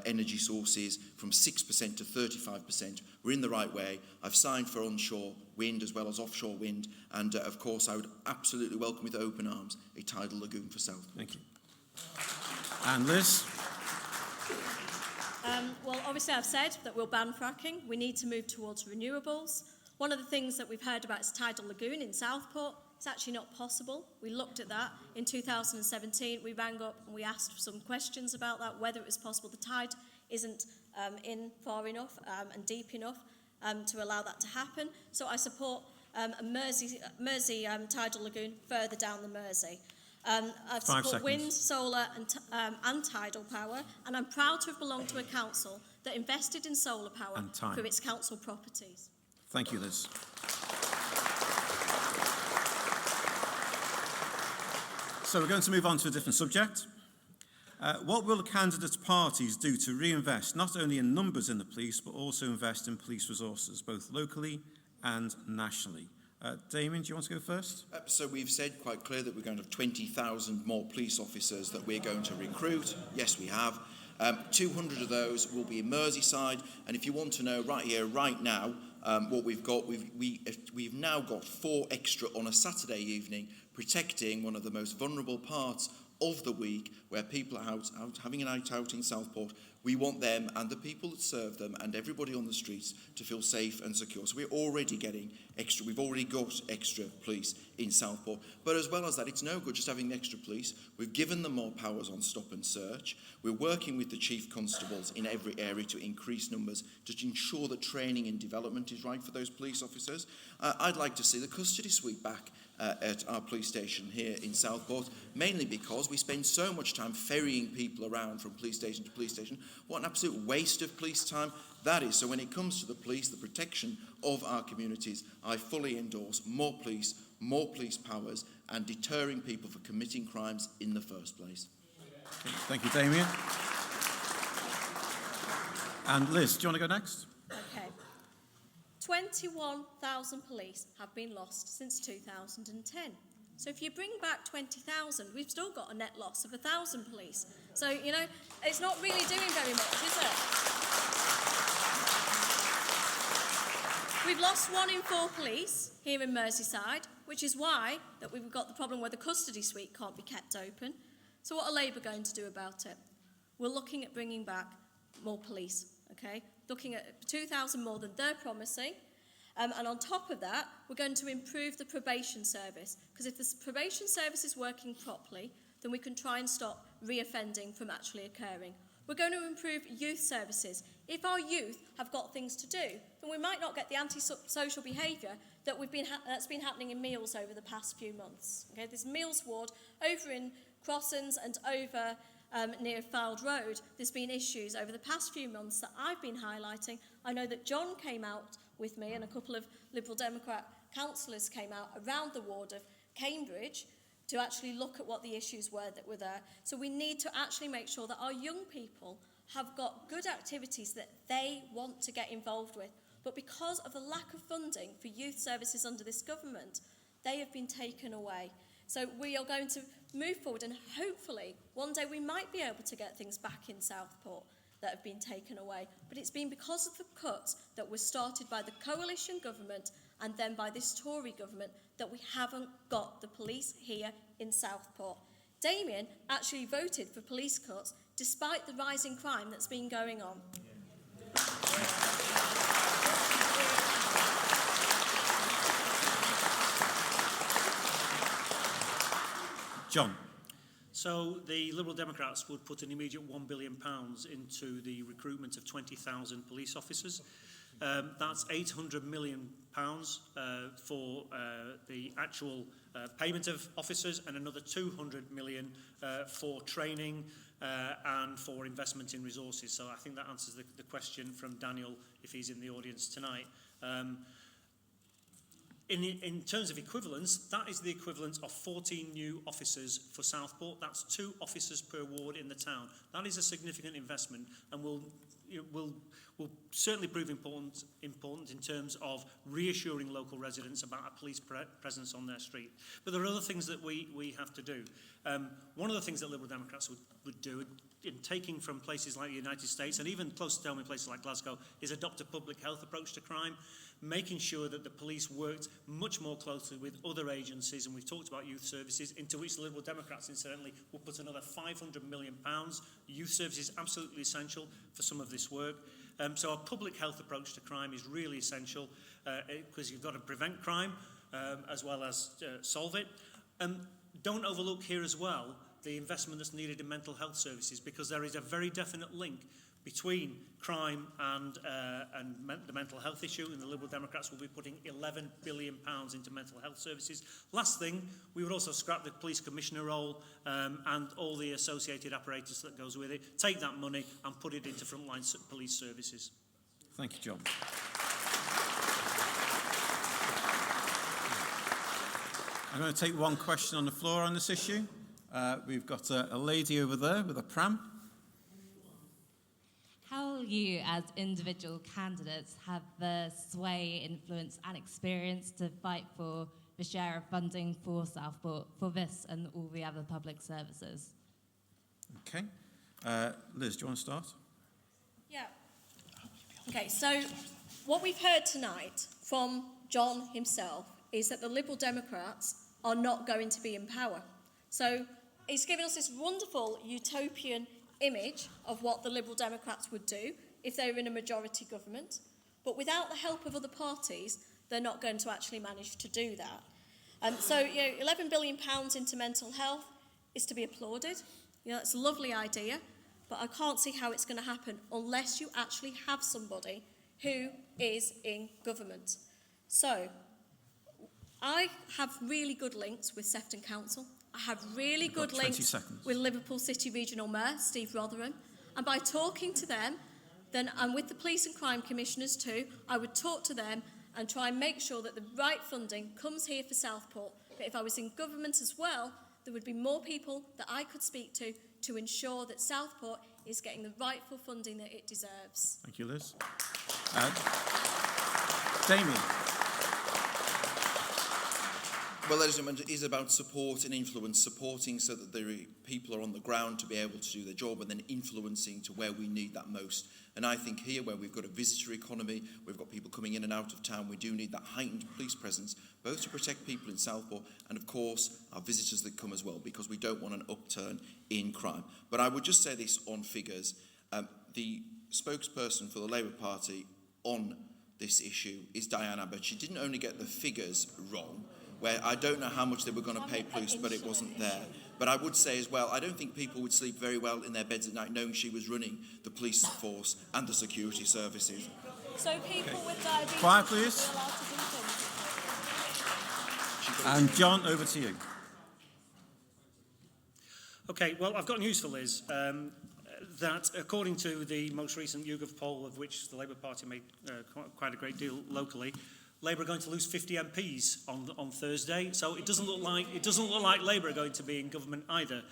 energy sources from 6% to 35%. We're in the right way. I've signed for onshore wind as well as offshore wind, and of course I would absolutely welcome with open arms a tidal lagoon for Southport. Thank you. And Liz? Well, obviously I've said that we'll ban fracking. We need to move towards renewables. One of the things that we've heard about is tidal lagoon in Southport. It's actually not possible. We looked at that in 2017. We rang up and we asked some questions about that, whether it was possible. The tide isn't in far enough and deep enough to allow that to happen. So I support a Mersey tidal lagoon further down the Mersey. I support wind, solar and tidal power, and I'm proud to have belonged to a council that invested in solar power through its council properties. Thank you, Liz. So we're going to move on to a different subject. What will the candidate parties do to reinvest not only in numbers in the police, but also invest in police resources, both locally and nationally? Damien, do you want to go first? So we've said quite clear that we're going to have 20,000 more police officers that we're going to recruit. Yes, we have. 200 of those will be in Merseyside. And if you want to know right here, right now, what we've got, we've now got 4 extra on a Saturday evening, protecting one of the most vulnerable parts of the week, where people are out having a night out in Southport. We want them and the people that serve them and everybody on the streets to feel safe and secure. So we're already getting extra. We've already got extra police in Southport. But as well as that, it's no good just having extra police. We've given them more powers on stop and search. We're working with the chief constables in every area to increase numbers, to ensure that training and development is right for those police officers. I'd like to see the custody suite back at our police station here in Southport, mainly because we spend so much time ferrying people around from police station to police station. What an absolute waste of police time that is. So when it comes to the police, the protection of our communities, I fully endorse more police more police powers, and deterring people for committing crimes in the first place. Thank you, Damien. And Liz, do you want to go next? Okay. 21,000 police have been lost since 2010. So if you bring back 20,000, we've still got a net loss of 1,000 police. So, you know, it's not really doing very much, is it? We've lost 1 in 4 police here in Merseyside, which is why that we've got the problem where the custody suite can't be kept open. So what are Labour going to do about it? We're looking at bringing back more police, okay? Looking at 2,000 more than they're promising. And on top of that, we're going to improve the probation service, because if the probation service is working properly, then we can try and stop reoffending from actually occurring. We're going to improve youth services. If our youth have got things to do, then we might not get the antisocial behaviour that that's been happening in Meals over the past few months. Okay, there's Meals ward over in Crossens and over near Fylde Road. There's been issues over the past few months that I've been highlighting. I know that John came out with me and a couple of Liberal Democrat councillors came out around the ward of Cambridge to actually look at what the issues were that were there. So we need to actually make sure that our young people have got good activities that they want to get involved with. But because of the lack of funding for youth services under this government, they have been taken away. So we are going to move forward, and hopefully one day we might be able to get things back in Southport that have been taken away. But it's been because of the cuts that were started by the coalition government and then by this Tory government that we haven't got the police here in Southport. Damien actually voted for police cuts despite the rising crime that's been going on. John. So the Liberal Democrats would put an immediate £1 billion into the recruitment of 20,000 police officers. That's £800 million for the actual payment of officers, and another £200 million for training and for investment in resources. So I think that answers the question from Daniel, if he's in the audience tonight. In terms of equivalence, that is the equivalent of 14 new officers for Southport. That's 2 officers per ward in the town. That is a significant investment, and will certainly prove important in terms of reassuring local residents about a police presence on their street. But there are other things that we have to do. One of the things that Liberal Democrats would do in taking from places like the United States, and even close to home in places like Glasgow, is adopt a public health approach to crime, making sure that the police worked much more closely with other agencies, and we've talked about youth services, into which the Liberal Democrats incidentally will put another £500 million. Youth services is absolutely essential for some of this work. So a public health approach to crime is really essential, because you've got to prevent crime as well as solve it. Don't overlook here as well the investment that's needed in mental health services, because there is a very definite link between crime and the mental health issue, and the Liberal Democrats will be putting £11 billion into mental health services. Last thing, we would also scrap the police commissioner role and all the associated apparatus that goes with it, take that money and put it into frontline police services. Thank you, John. I'm going to take one question on the floor on this issue. We've got a lady over there with a pram. How will you, as individual candidates, have the sway, influence and experience to fight for the share of funding for Southport, for this and all the other public services? Okay. Liz, do you want to start? Yeah. Okay, so what we've heard tonight from John himself is that the Liberal Democrats are not going to be in power. So he's given us this wonderful utopian image of what the Liberal Democrats would do if they were in a majority government, but without the help of other parties, they're not going to actually manage to do that. So, £11 billion into mental health is to be applauded. It's a lovely idea, but I can't see how it's going to happen unless you actually have somebody who is in government. So, I have really good links with Sefton Council. I have really good links with Liverpool City Regional Mayor, Steve Rotherham. And by talking to them, then, and with the police and crime commissioners too, I would talk to them and try and make sure that the right funding comes here for Southport. But if I was in government as well, there would be more people that I could speak to ensure that Southport is getting the rightful funding that it deserves. Thank you, Liz. Damien. Well, ladies and gentlemen, it is about support and influence, supporting so that the people are on the ground to be able to do their job, and then influencing to where we need that most. And I think here, where we've got a visitor economy, we've got people coming in and out of town, we do need that heightened police presence, both to protect people in Southport and, of course, our visitors that come as well, because we don't want an upturn in crime. But I would just say this on figures. The spokesperson for the Labour Party on this issue is Diana, but she didn't only get the figures wrong, where I don't know how much they were going to pay police, but it wasn't there. But I would say as well, I don't think people would sleep very well in their beds at night knowing she was running the police force and the security services. So people with diabetes... Quiet, please. And John, over to you. Okay, well, I've got news for Liz. That according to the most recent YouGov poll, of which the Labour Party made quite a great deal locally, Labour are going to lose 50 MPs on Thursday, so it doesn't look like Labour are going to be in government either.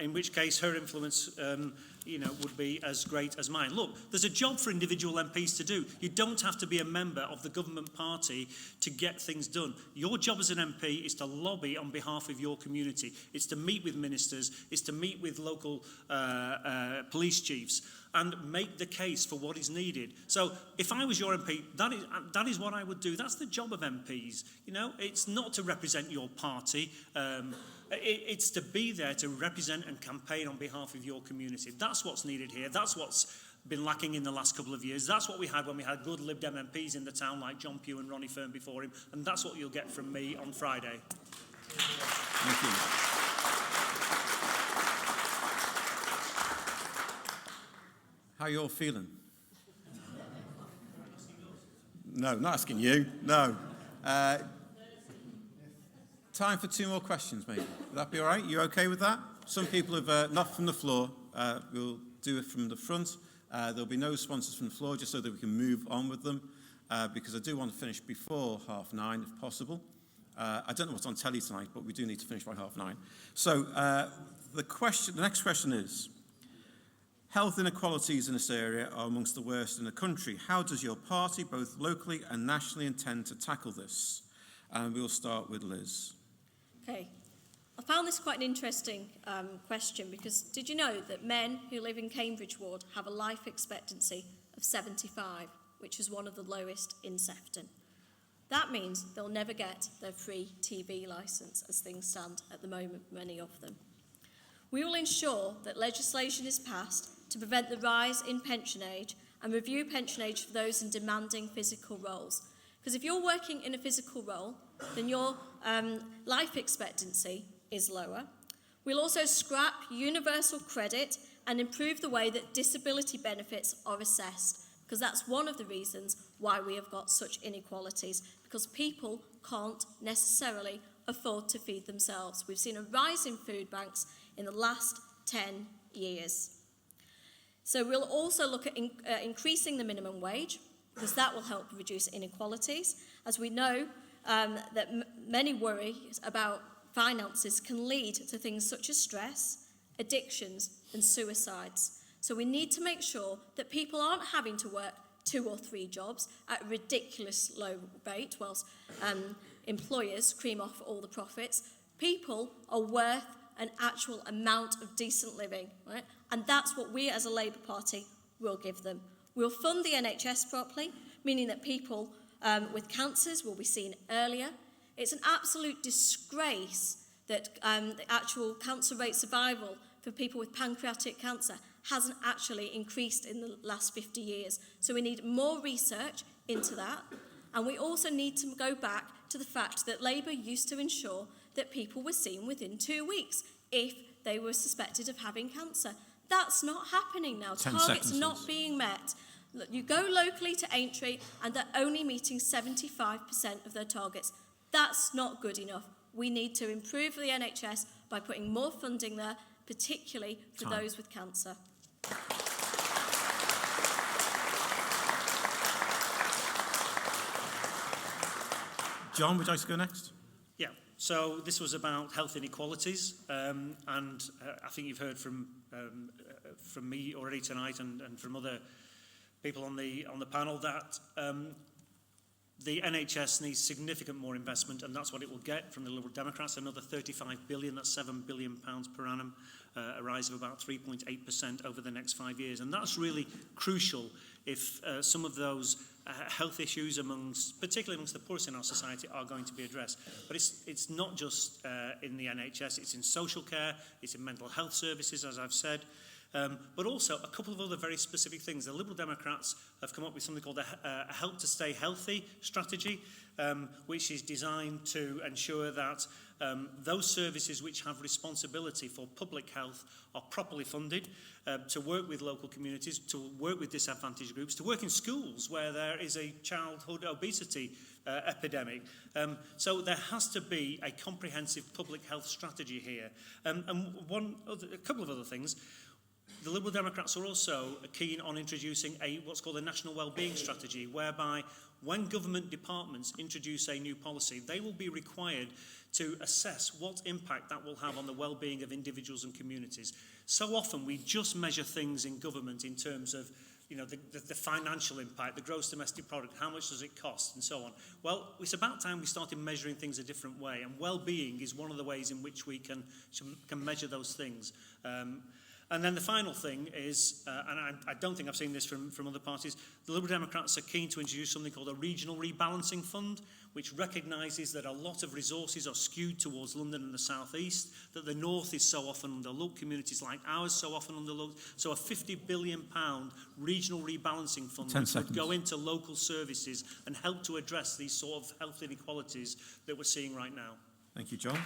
In which case, her influence, would be as great as mine. Look, there's a job for individual MPs to do. You don't have to be a member of the government party to get things done. Your job as an MP is to lobby on behalf of your community. It's to meet with ministers. It's to meet with local police chiefs and make the case for what is needed. So if I was your MP, that is what I would do. That's the job of MPs. It's not to represent your party. It's to be there to represent and campaign on behalf of your community. That's what's needed here. That's what's been lacking in the last couple of years. That's what we had when we had good Lib Dem MPs in the town like John Pugh and Ronnie Fern before him. And that's what you'll get from me on Friday. Thank you. How are you all feeling? No, not asking you. No. Time for 2 more questions, maybe. Would that be all right? You okay with that? Some people have, not from the floor. We'll do it from the front. There'll be no responses from the floor, just so that we can move on with them, because I do want to finish before 9:30, if possible. I don't know what's on telly tonight, but we do need to finish by 9:30. So the next question is, health inequalities in this area are amongst the worst in the country. How does your party, both locally and nationally, intend to tackle this? And we'll start with Liz. Okay. I found this quite an interesting question, because did you know that men who live in Cambridge Ward have a life expectancy of 75, which is one of the lowest in Sefton? That means they'll never get their free TV licence as things stand at the moment, many of them. We will ensure that legislation is passed to prevent the rise in pension age and review pension age for those in demanding physical roles. Because if you're working in a physical role, then your life expectancy is lower. We'll also scrap universal credit and improve the way that disability benefits are assessed, because that's one of the reasons why we have got such inequalities, because people can't necessarily afford to feed themselves. We've seen a rise in food banks in the last 10 years. So we'll also look at increasing the minimum wage, because that will help reduce inequalities. As we know, that many worries about finances can lead to things such as stress, addictions, and suicides. So we need to make sure that people aren't having to work 2 or 3 jobs at a ridiculous low rate whilst employers cream off all the profits. People are worth an actual amount of decent living, right? And that's what we as a Labour Party will give them. We'll fund the NHS properly, meaning that people with cancers will be seen earlier. It's an absolute disgrace that the actual cancer rate survival for people with pancreatic cancer hasn't actually increased in the last 50 years. So we need more research into that. And we also need to go back to the fact that Labour used to ensure that people were seen within 2 weeks if they were suspected of having cancer. That's not happening now. Targets not being met. Look, you go locally to Aintree and they're only meeting 75% of their targets. That's not good enough. We need to improve the NHS by putting more funding there, particularly for those with cancer. John, would you like to go next? Yeah, so this was about health inequalities, and I think you've heard from me already tonight and from other people on the panel that the NHS needs significant more investment, and that's what it will get from the Liberal Democrats, another 35 billion, that's £7 billion per annum, a rise of about 3.8% over the next 5 years. And that's really crucial if some of those health issues, particularly amongst the poorest in our society, are going to be addressed. But it's not just in the NHS, it's in social care, it's in mental health services, as I've said, but also a couple of other very specific things. The Liberal Democrats have come up with something called a Help to Stay Healthy strategy, which is designed to ensure that those services which have responsibility for public health are properly funded, to work with local communities, to work with disadvantaged groups, to work in schools where there is a childhood obesity epidemic. So there has to be a comprehensive public health strategy here. And a couple of other things. The Liberal Democrats are also keen on introducing what's called a national wellbeing strategy, whereby when government departments introduce a new policy, they will be required to assess what impact that will have on the well-being of individuals and communities. So often we just measure things in government in terms of the financial impact, the gross domestic product, how much does it cost, and so on. Well, it's about time we started measuring things a different way, and well-being is one of the ways in which we can measure those things. And then the final thing is, and I don't think I've seen this from other parties, the Liberal Democrats are keen to introduce something called a regional rebalancing fund, which recognises that a lot of resources are skewed towards London and the South East, that the North is so often underlooked, communities like ours so often underlooked. So a £50 billion regional rebalancing fund would go into local services and help to address these sort of health inequalities that we're seeing right now. Thank you, John.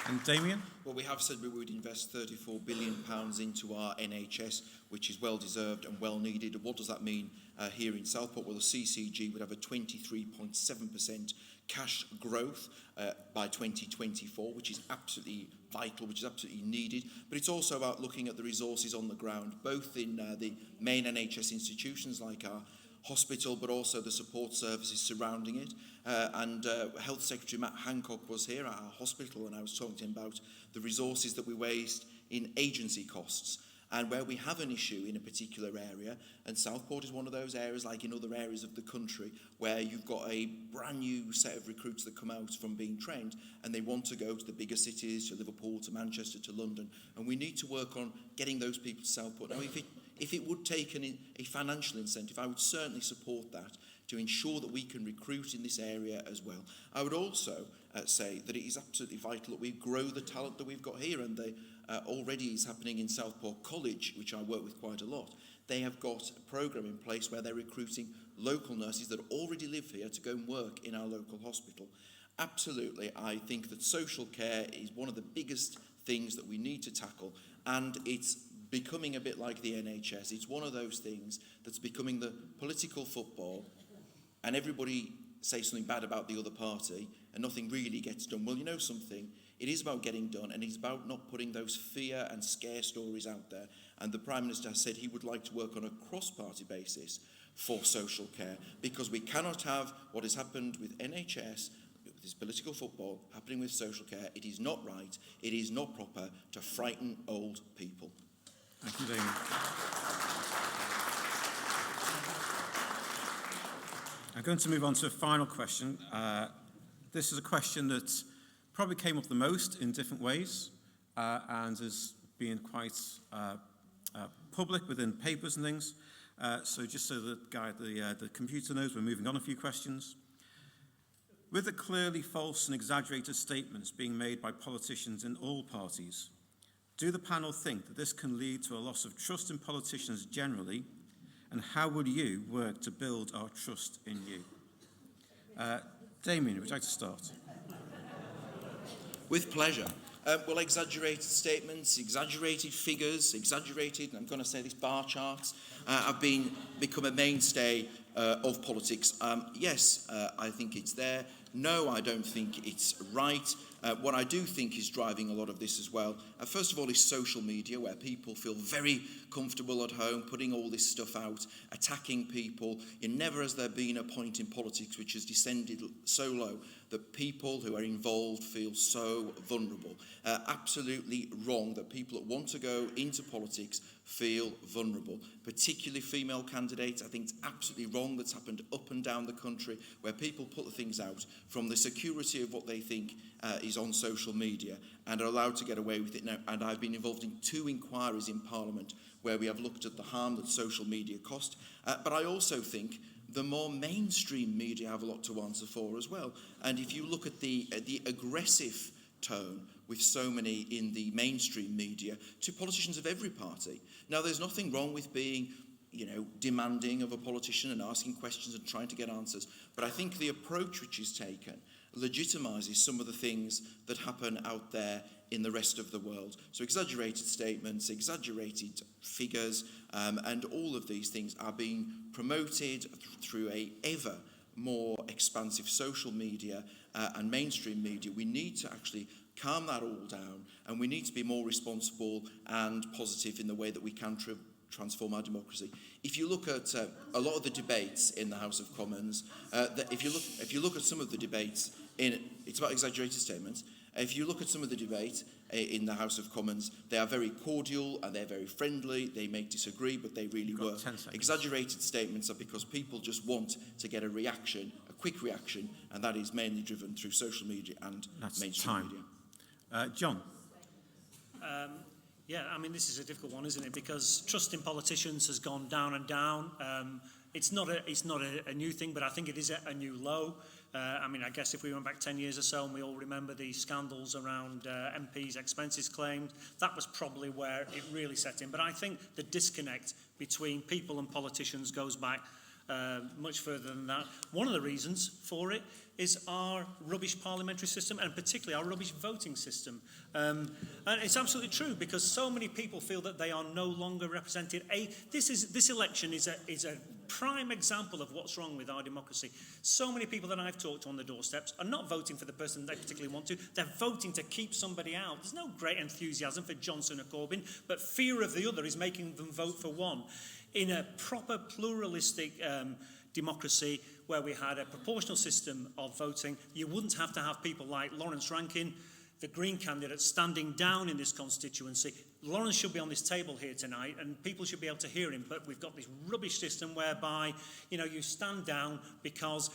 And Damien? Well, we have said we would invest £34 billion into our NHS, which is well deserved and well needed. What does that mean here in Southport? Well, the CCG would have a 23.7% cash growth by 2024, which is absolutely vital, which is absolutely needed. But it's also about looking at the resources on the ground, both in the main NHS institutions like our hospital, but also the support services surrounding it. Health Secretary Matt Hancock was here at our hospital, and I was talking to him about the resources that we waste in agency costs, and where we have an issue in a particular area, and Southport is one of those areas, like in other areas of the country, where you've got a brand new set of recruits that come out from being trained, and they want to go to the bigger cities, to Liverpool, to Manchester, to London, and we need to work on getting those people to Southport. Now, if it would take a financial incentive, I would certainly support that to ensure that we can recruit in this area as well. I would also say that it is absolutely vital that we grow the talent that we've got here, and already is happening in Southport College, which I work with quite a lot. They have got a programme in place where they're recruiting local nurses that already live here to go and work in our local hospital. Absolutely, I think that social care is one of the biggest things that we need to tackle, and it's becoming a bit like the NHS. It's one of those things that's becoming the political football, and everybody says something bad about the other party and nothing really gets done. Well, you know something? It is about getting done, and it's about not putting those fear and scare stories out there. And the Prime Minister has said he would like to work on a cross-party basis for social care, because we cannot have what has happened with NHS, with this political football, happening with social care. It is not right, it is not proper to frighten old people. Thank you, Damien. I'm going to move on to a final question. This is a question that probably came up the most in different ways and has been quite public within papers and things. So just so that the computer knows, we're moving on a few questions. With the clearly false and exaggerated statements being made by politicians in all parties, do the panel think that this can lead to a loss of trust in politicians generally, and how would you work to build our trust in you? Damien, would you like to start? With pleasure. Well, exaggerated statements, exaggerated figures, I'm going to say this, bar charts, have become a mainstay of politics. Yes, I think it's there. No, I don't think it's right. What I do think is driving a lot of this as well, first of all, is social media, where people feel very comfortable at home, putting all this stuff out, attacking people. Never has there been a point in politics which has descended so low that people who are involved feel so vulnerable. Absolutely wrong that people that want to go into politics feel vulnerable, particularly female candidates. I think it's absolutely wrong that's happened up and down the country, where people put the things out from the security of what they think is on social media and are allowed to get away with it now. And I've been involved in 2 inquiries in Parliament where we have looked at the harm that social media cost. But I also think the more mainstream media have a lot to answer for as well. And if you look at the aggressive tone with so many in the mainstream media to politicians of every party. Now, there's nothing wrong with being, demanding of a politician and asking questions and trying to get answers. But I think the approach which is taken legitimises some of the things that happen out there in the rest of the world. So exaggerated statements, exaggerated figures, and all of these things are being promoted through a ever more expansive social media and mainstream media. We need to actually calm that all down, and we need to be more responsible and positive in the way that we can transform our democracy. If you look at a lot of the debates in the House of Commons, if you look at some of the debates, it's about exaggerated statements. If you look at some of the debate in the House of Commons, they are very cordial and they're very friendly. They may disagree, but they really work. Exaggerated statements are because people just want to get a reaction, a quick reaction, and that is mainly driven through social media and mainstream media. John. Yeah, I mean, this is a difficult one, isn't it? Because trust in politicians has gone down and down. It's not a new thing, but I think it is a new low. I mean, I guess if we went back 10 years or so and we all remember the scandals around MPs' expenses claimed, that was probably where it really set in. But I think the disconnect between people and politicians goes back much further than that. One of the reasons for it is our rubbish parliamentary system, and particularly our rubbish voting system. And it's absolutely true, because so many people feel that they are no longer represented. This election is a prime example of what's wrong with our democracy. So many people that I've talked to on the doorsteps are not voting for the person they particularly want to. They're voting to keep somebody out. There's no great enthusiasm for Johnson or Corbyn, but fear of the other is making them vote for one. In a proper pluralistic democracy where we had a proportional system of voting, you wouldn't have to have people like Lawrence Rankin, the Green candidate, standing down in this constituency. Lawrence should be on this table here tonight and people should be able to hear him, but we've got this rubbish system whereby, you stand down because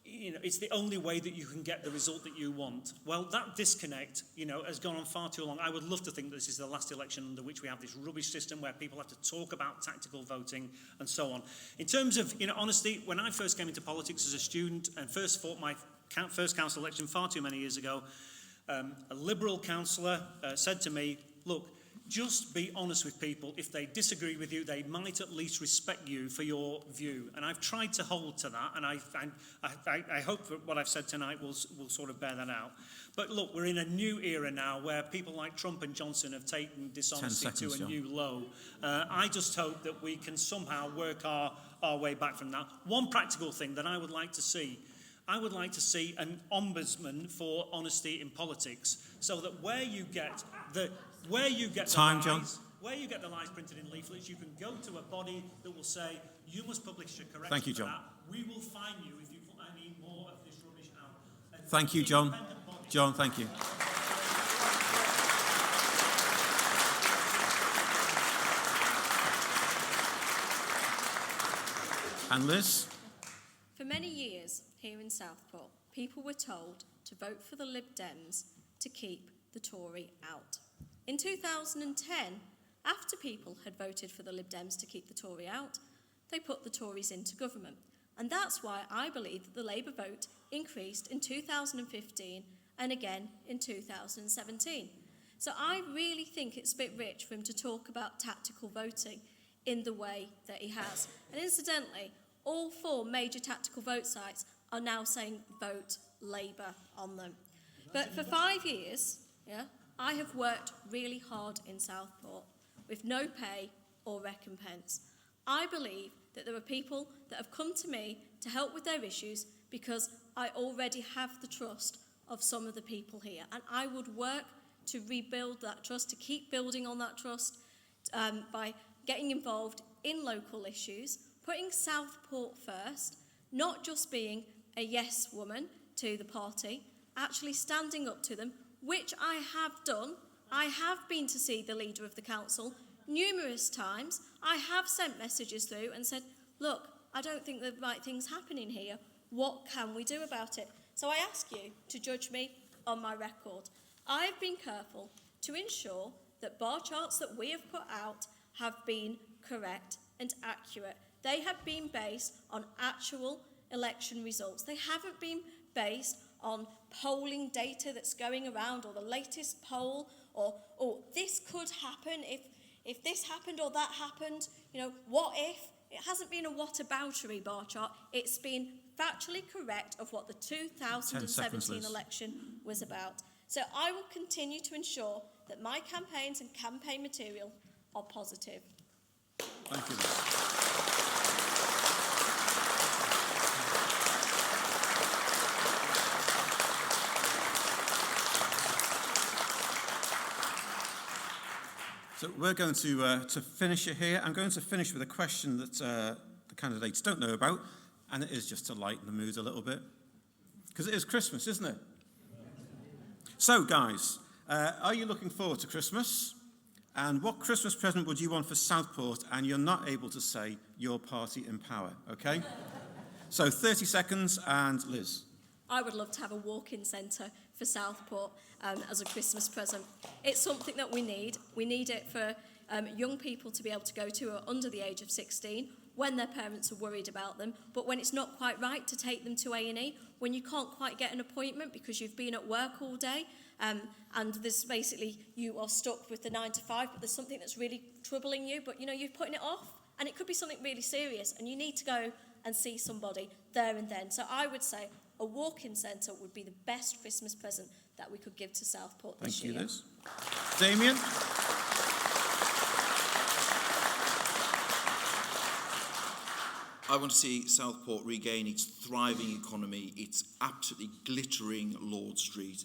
it's the only way that you can get the result that you want. Well, that disconnect, has gone on far too long. I would love to think that this is the last election under which we have this rubbish system where people have to talk about tactical voting and so on. In terms of, honesty, when I first came into politics as a student and first fought my first council election far too many years ago, a Liberal councillor said to me, look, just be honest with people. If they disagree with you, they might at least respect you for your view. And I've tried to hold to that, and I hope that what I've said tonight will sort of bear that out. But look, we're in a new era now where people like Trump and Johnson have taken dishonesty to a new low. I just hope that we can somehow work our way back from that. One practical thing that I would like to see an ombudsman for honesty in politics, so that where you get the lies printed in leaflets, you can go to a body that will say, you must publish a correction. Thank you, John. For that. We will fine you if you put any more of this rubbish out. Thank you, John. John, thank you. And Liz? For many years here in Southport, people were told to vote for the Lib Dems to keep the Tory out. In 2010, after people had voted for the Lib Dems to keep the Tory out, they put the Tories into government. And that's why I believe that the Labour vote increased in 2015 and again in 2017. So I really think it's a bit rich for him to talk about tactical voting in the way that he has. And incidentally, all 4 major tactical vote sites are now saying vote Labour on them. But for 5 years, I have worked really hard in Southport with no pay or recompense. I believe that there are people that have come to me to help with their issues because I already have the trust of some of the people here. And I would work to rebuild that trust, to keep building on that trust by getting involved in local issues, putting Southport first, not just being a yes woman to the party, actually standing up to them, which I have done. I have been to see the leader of the council numerous times. I have sent messages through and said, look, I don't think the right thing's happening here. What can we do about it? So I ask you to judge me on my record. I've been careful to ensure that bar charts that we have put out have been correct and accurate. They have been based on actual election results. They haven't been based on polling data that's going around or the latest poll or this could happen if this happened or that happened. You know, what if? It hasn't been a whataboutery bar chart. It's been factually correct of what the 2017 election was about. So I will continue to ensure that my campaigns and campaign material are positive. Thank you. So we're going to finish it here. I'm going to finish with a question that the candidates don't know about, and it is just to lighten the mood a little bit. Because it is Christmas, isn't it? So, guys, are you looking forward to Christmas? And what Christmas present would you want for Southport? And you're not able to say your party in power, okay? So 30 seconds, and Liz. I would love to have a walk-in centre for Southport as a Christmas present. It's something that we need. We need it for young people to be able to go to who are under the age of 16 when their parents are worried about them, but when it's not quite right to take them to A&E, when you can't quite get an appointment because you've been at work all day, and there's basically, you are stuck with the 9 to 5, but there's something that's really troubling you, but you know, you're putting it off, and it could be something really serious, and you need to go and see somebody there and then. So I would say a walk-in centre would be the best Christmas present that we could give to Southport this year. Thank you, Liz. Damien? I want to see Southport regain its thriving economy, its absolutely glittering Lord Street,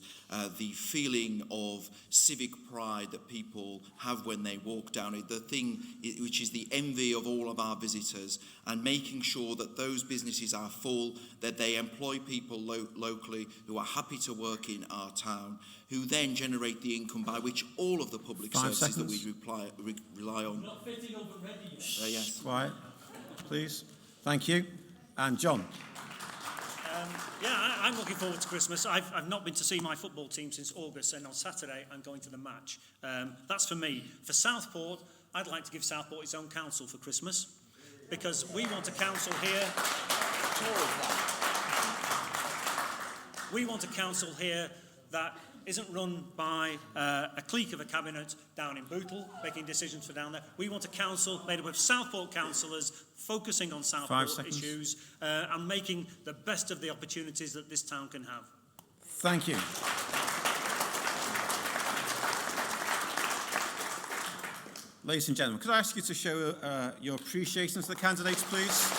the feeling of civic pride that people have when they walk down it, the thing which is the envy of all of our visitors, and making sure that those businesses are full, that they employ people locally who are happy to work in our town, who then generate the income by which all of the public services that we rely on. Not fitting up and ready yet. Yes. Quiet, please. Thank you. And John? I'm looking forward to Christmas. I've not been to see my football team since August, and on Saturday I'm going to the match. That's for me. For Southport, I'd like to give Southport its own council for Christmas, because we want a council here. We want a council here that isn't run by a clique of a cabinet down in Bootle making decisions for down there. We want a council made up of Southport councillors focusing on Southport issues and making the best of the opportunities that this town can have. Thank you. Ladies and gentlemen, could I ask you to show your appreciation to the candidates, please?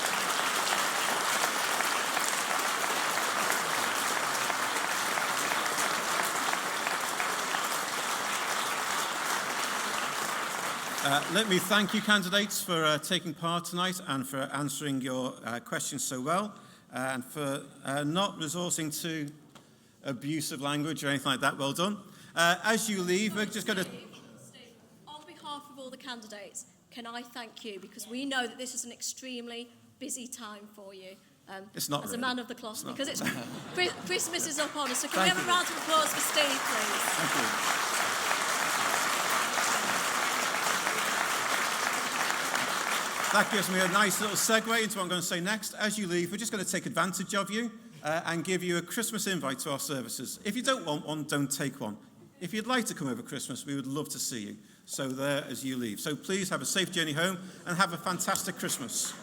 Let me thank you, candidates, for taking part tonight and for answering your questions so well, and for not resorting to abusive language or anything like that. Well done. As you leave, we're just going to... Steve, on behalf of all the candidates, can I thank you, because we know that this is an extremely busy time for you. It's not as really. a man of the cloth, It's because not. it's Christmas is up on us. So can we have a round of applause for Steve, please? Thank you. That gives me a nice little segue into what I'm going to say next. As you leave, we're just going to take advantage of you and give you a Christmas invite to our services. If you don't want one, don't take one. If you'd like to come over Christmas, we would love to see you. So there as you leave. So please have a safe journey home and have a fantastic Christmas.